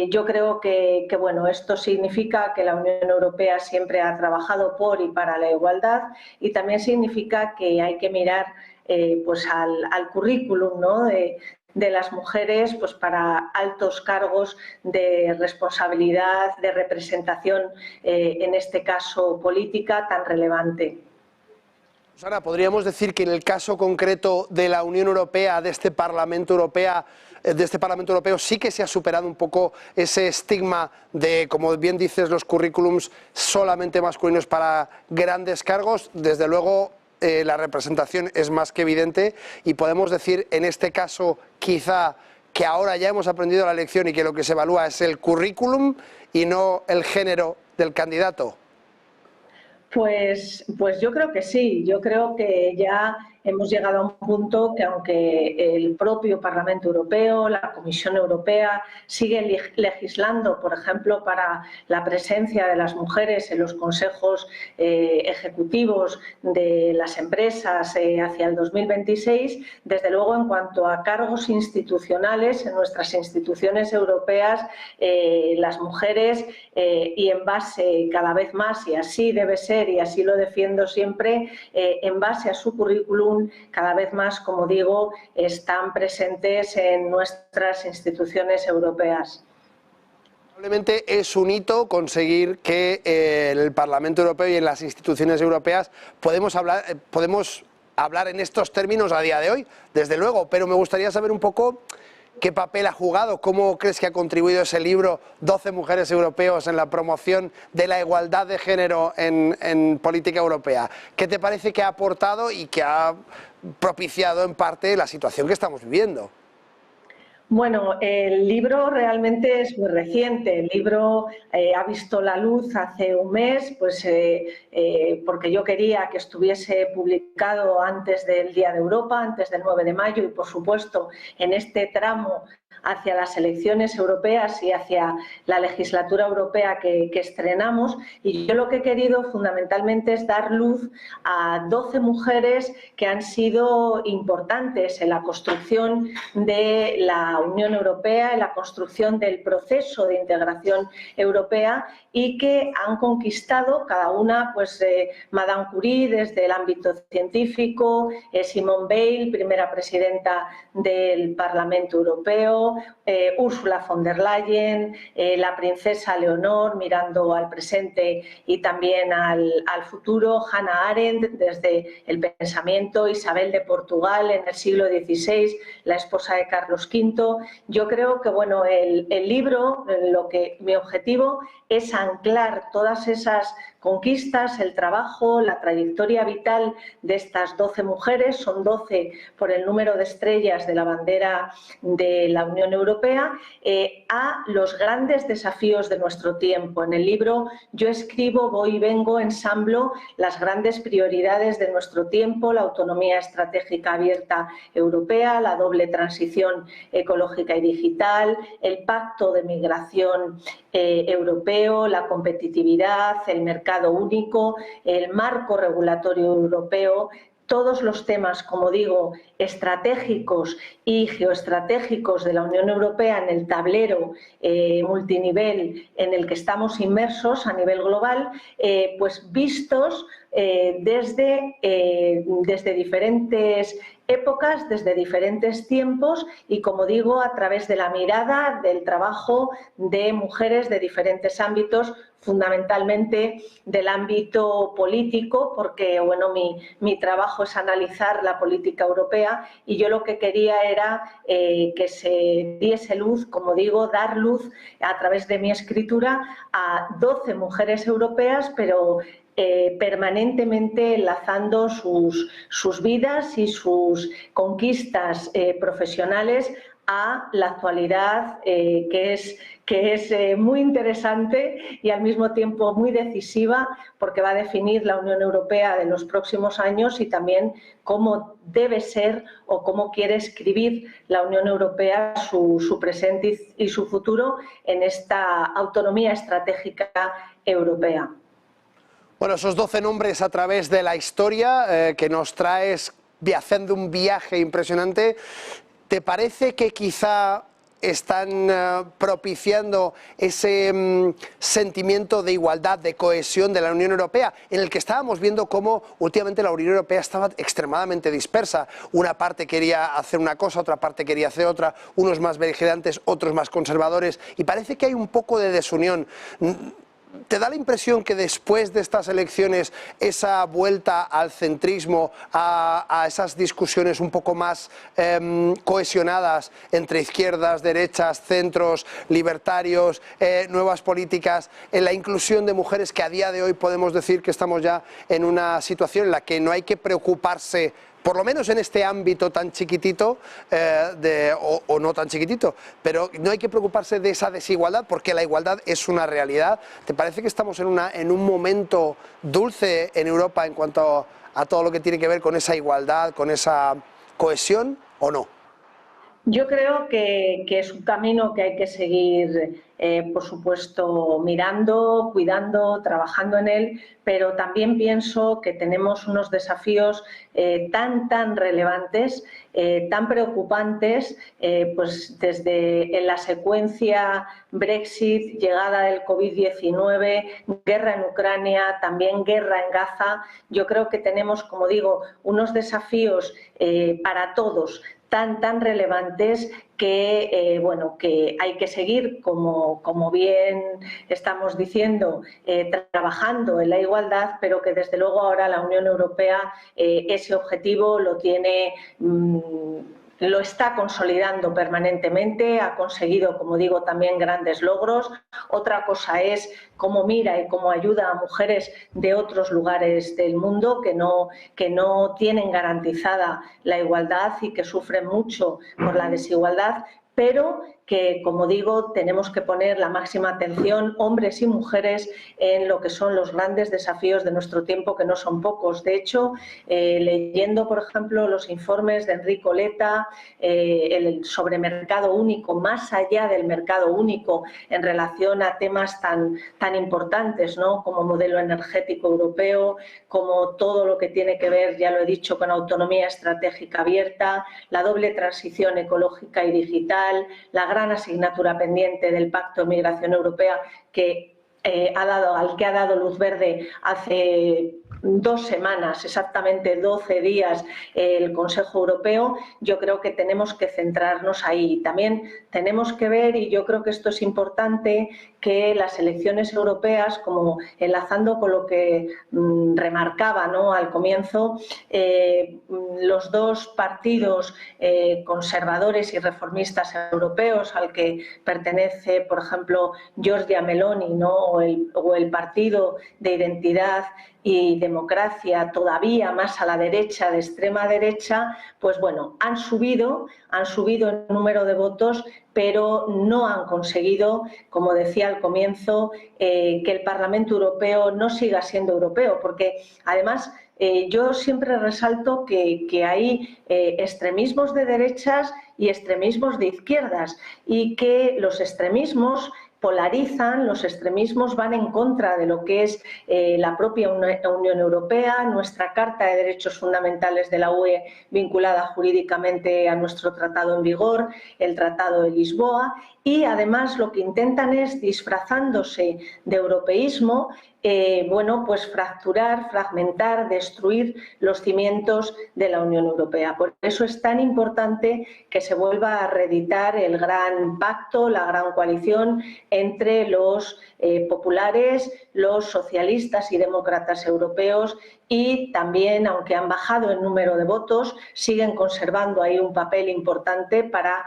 Yo creo que esto significa que la Unión Europea siempre ha trabajado por y para la igualdad, y también significa que hay que mirar al currículum, ¿no?, de las mujeres, pues para altos cargos de responsabilidad, de representación, en este caso política, tan relevante. Susana, ¿podríamos decir que en el caso concreto de la Unión Europea, de este Parlamento Europeo, sí que se ha superado un poco ese estigma de, como bien dices, los currículums solamente masculinos para grandes cargos? Desde luego, la representación es más que evidente, y podemos decir en este caso quizá que ahora ya hemos aprendido la lección y que lo que se evalúa es el currículum y no el género del candidato. Pues yo creo que sí, yo creo que ya hemos llegado a un punto que, aunque el propio Parlamento Europeo, la Comisión Europea sigue legislando, por ejemplo, para la presencia de las mujeres en los consejos ejecutivos de las empresas hacia el 2026, desde luego en cuanto a cargos institucionales en nuestras instituciones europeas, las mujeres, y en base cada vez más, y así debe ser y así lo defiendo siempre, en base a su currículum, cada vez más, como digo, están presentes en nuestras instituciones europeas. Probablemente es un hito conseguir que en el Parlamento Europeo y en las instituciones europeas podemos hablar en estos términos a día de hoy, desde luego, pero me gustaría saber un poco qué papel ha jugado, cómo crees que ha contribuido ese libro, 12 mujeres europeos en la promoción de la igualdad de género en política europea. ¿Qué te parece que ha aportado y que ha propiciado en parte la situación que estamos viviendo? Bueno, el libro realmente es muy reciente. El libro ha visto la luz hace un mes, pues porque yo quería que estuviese publicado antes del Día de Europa, antes del 9 de mayo, y por supuesto en este tramo hacia las elecciones europeas y hacia la legislatura europea que estrenamos, y yo lo que he querido fundamentalmente es dar luz a 12 mujeres que han sido importantes en la construcción de la Unión Europea, en la construcción del proceso de integración europea, y que han conquistado cada una, pues Madame Curie desde el ámbito científico, Simone Veil, primera presidenta del Parlamento Europeo, Ursula von der Leyen, la princesa Leonor mirando al presente y también al futuro, Hannah Arendt desde el pensamiento, Isabel de Portugal en el siglo XVI, la esposa de Carlos V. Yo creo que bueno, el libro, mi objetivo es anclar todas esas conquistas, el trabajo, la trayectoria vital de estas 12 mujeres, son 12 por el número de estrellas de la bandera de la Unión Europea, a los grandes desafíos de nuestro tiempo. En el libro yo escribo, voy y vengo, ensamblo las grandes prioridades de nuestro tiempo, la autonomía estratégica abierta europea, la doble transición ecológica y digital, el pacto de migración europeo, la competitividad, el mercado único, el marco regulatorio europeo, todos los temas, como digo, estratégicos y geoestratégicos de la Unión Europea en el tablero multinivel en el que estamos inmersos a nivel global, pues vistos desde diferentes épocas, desde diferentes tiempos y, como digo, a través de la mirada del trabajo de mujeres de diferentes ámbitos, fundamentalmente del ámbito político, porque bueno, mi trabajo es analizar la política europea y yo lo que quería era que se diese luz, como digo, dar luz a través de mi escritura a 12 mujeres europeas, pero permanentemente enlazando sus vidas y sus conquistas profesionales a la actualidad, que es muy interesante y al mismo tiempo muy decisiva, porque va a definir la Unión Europea de los próximos años y también cómo debe ser o cómo quiere escribir la Unión Europea su presente y su futuro en esta autonomía estratégica europea. Bueno, esos 12 nombres a través de la historia que nos traes haciendo un viaje impresionante, ¿te parece que quizá están propiciando ese sentimiento de igualdad, de cohesión de la Unión Europea, en el que estábamos viendo cómo últimamente la Unión Europea estaba extremadamente dispersa? Una parte quería hacer una cosa, otra parte quería hacer otra, unos más beligerantes, otros más conservadores, y parece que hay un poco de desunión. ¿Te da la impresión que después de estas elecciones esa vuelta al centrismo, a esas discusiones un poco más cohesionadas entre izquierdas, derechas, centros, libertarios, nuevas políticas, en la inclusión de mujeres, que a día de hoy podemos decir que estamos ya en una situación en la que no hay que preocuparse, por lo menos en este ámbito tan chiquitito, o no tan chiquitito, pero no hay que preocuparse de esa desigualdad, porque la igualdad es una realidad? ¿Te parece que estamos en un momento dulce en Europa en cuanto a todo lo que tiene que ver con esa igualdad, con esa cohesión, o no? Yo creo que es un camino que hay que seguir, por supuesto, mirando, cuidando, trabajando en él, pero también pienso que tenemos unos desafíos tan relevantes, tan preocupantes, pues desde en la secuencia Brexit, llegada del COVID-19, guerra en Ucrania, también guerra en Gaza. Yo creo que tenemos, como digo, unos desafíos para todos tan relevantes que, bueno, que hay que seguir, como bien estamos diciendo, trabajando en la igualdad, pero que desde luego ahora la Unión Europea ese objetivo lo tiene, lo está consolidando permanentemente, ha conseguido, como digo, también grandes logros. Otra cosa es cómo mira y cómo ayuda a mujeres de otros lugares del mundo que no tienen garantizada la igualdad y que sufren mucho por la desigualdad, pero que, como digo, tenemos que poner la máxima atención, hombres y mujeres, en lo que son los grandes desafíos de nuestro tiempo, que no son pocos. De hecho, leyendo, por ejemplo, los informes de Enrico Letta sobre mercado único, más allá del mercado único, en relación a temas tan importantes, ¿no?, como modelo energético europeo, como todo lo que tiene que ver, ya lo he dicho, con autonomía estratégica abierta, la doble transición ecológica y digital, la gran asignatura pendiente del Pacto de Migración Europea al que ha dado luz verde hace 2 semanas, exactamente 12 días, el Consejo Europeo. Yo creo que tenemos que centrarnos ahí. También tenemos que ver, y yo creo que esto es importante, que las elecciones europeas, como enlazando con lo que remarcaba, ¿no?, al comienzo, los 2 partidos conservadores y reformistas europeos, al que pertenece, por ejemplo, Giorgia Meloni, ¿no?, o el Partido de Identidad y Democracia, todavía más a la derecha, de extrema derecha, pues bueno, han subido el número de votos, pero no han conseguido, como decía al comienzo, que el Parlamento Europeo no siga siendo europeo, porque además yo siempre resalto que hay extremismos de derechas y extremismos de izquierdas, y que los extremismos polarizan, los extremismos van en contra de lo que es la propia Unión Europea, nuestra Carta de Derechos Fundamentales de la UE vinculada jurídicamente a nuestro tratado en vigor, el Tratado de Lisboa, y además lo que intentan es, disfrazándose de europeísmo, pues fracturar, fragmentar, destruir los cimientos de la Unión Europea. Por eso es tan importante que se vuelva a reeditar el gran pacto, la gran coalición entre los populares, los socialistas y demócratas europeos, y también, aunque han bajado el número de votos, siguen conservando ahí un papel importante para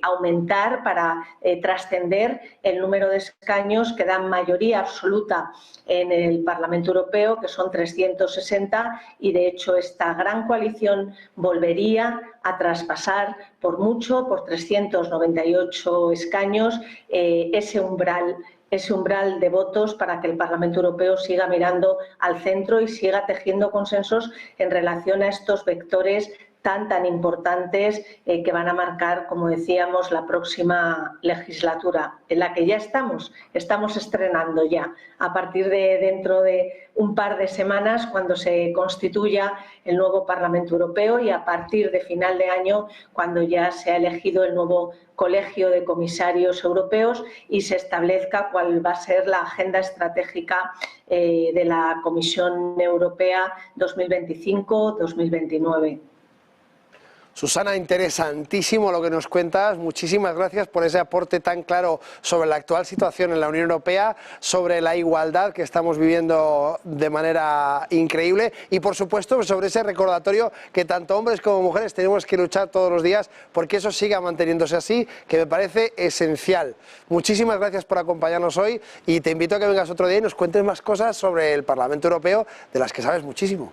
aumentar, para trascender el número de escaños que dan mayoría absoluta en el Parlamento Europeo, que son 360, y de hecho esta gran coalición volvería a traspasar por mucho, por 398 escaños, ese umbral de votos, para que el Parlamento Europeo siga mirando al centro y siga tejiendo consensos en relación a estos vectores tan importantes que van a marcar, como decíamos, la próxima legislatura, en la que ya estamos estrenando ya, a partir de dentro de un par de semanas, cuando se constituya el nuevo Parlamento Europeo, y a partir de final de año, cuando ya se ha elegido el nuevo Colegio de Comisarios Europeos y se establezca cuál va a ser la agenda estratégica de la Comisión Europea 2025-2029. Susana, interesantísimo lo que nos cuentas. Muchísimas gracias por ese aporte tan claro sobre la actual situación en la Unión Europea, sobre la igualdad que estamos viviendo de manera increíble y, por supuesto, sobre ese recordatorio que tanto hombres como mujeres tenemos que luchar todos los días porque eso siga manteniéndose así, que me parece esencial. Muchísimas gracias por acompañarnos hoy y te invito a que vengas otro día y nos cuentes más cosas sobre el Parlamento Europeo, de las que sabes muchísimo.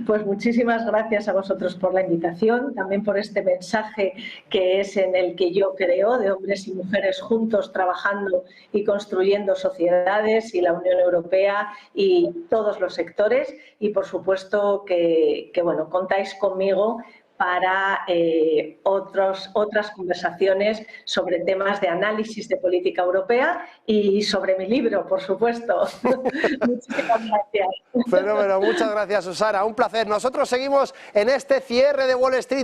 Pues muchísimas gracias a vosotros por la invitación, también por este mensaje que es en el que yo creo, de hombres y mujeres juntos trabajando y construyendo sociedades y la Unión Europea y todos los sectores, y por supuesto que bueno, contáis conmigo para otras conversaciones sobre temas de análisis de política europea y sobre mi libro, por supuesto. Muchísimas gracias. Fenómeno, muchas gracias, Susana, un placer. Nosotros seguimos en este cierre de Wall Street.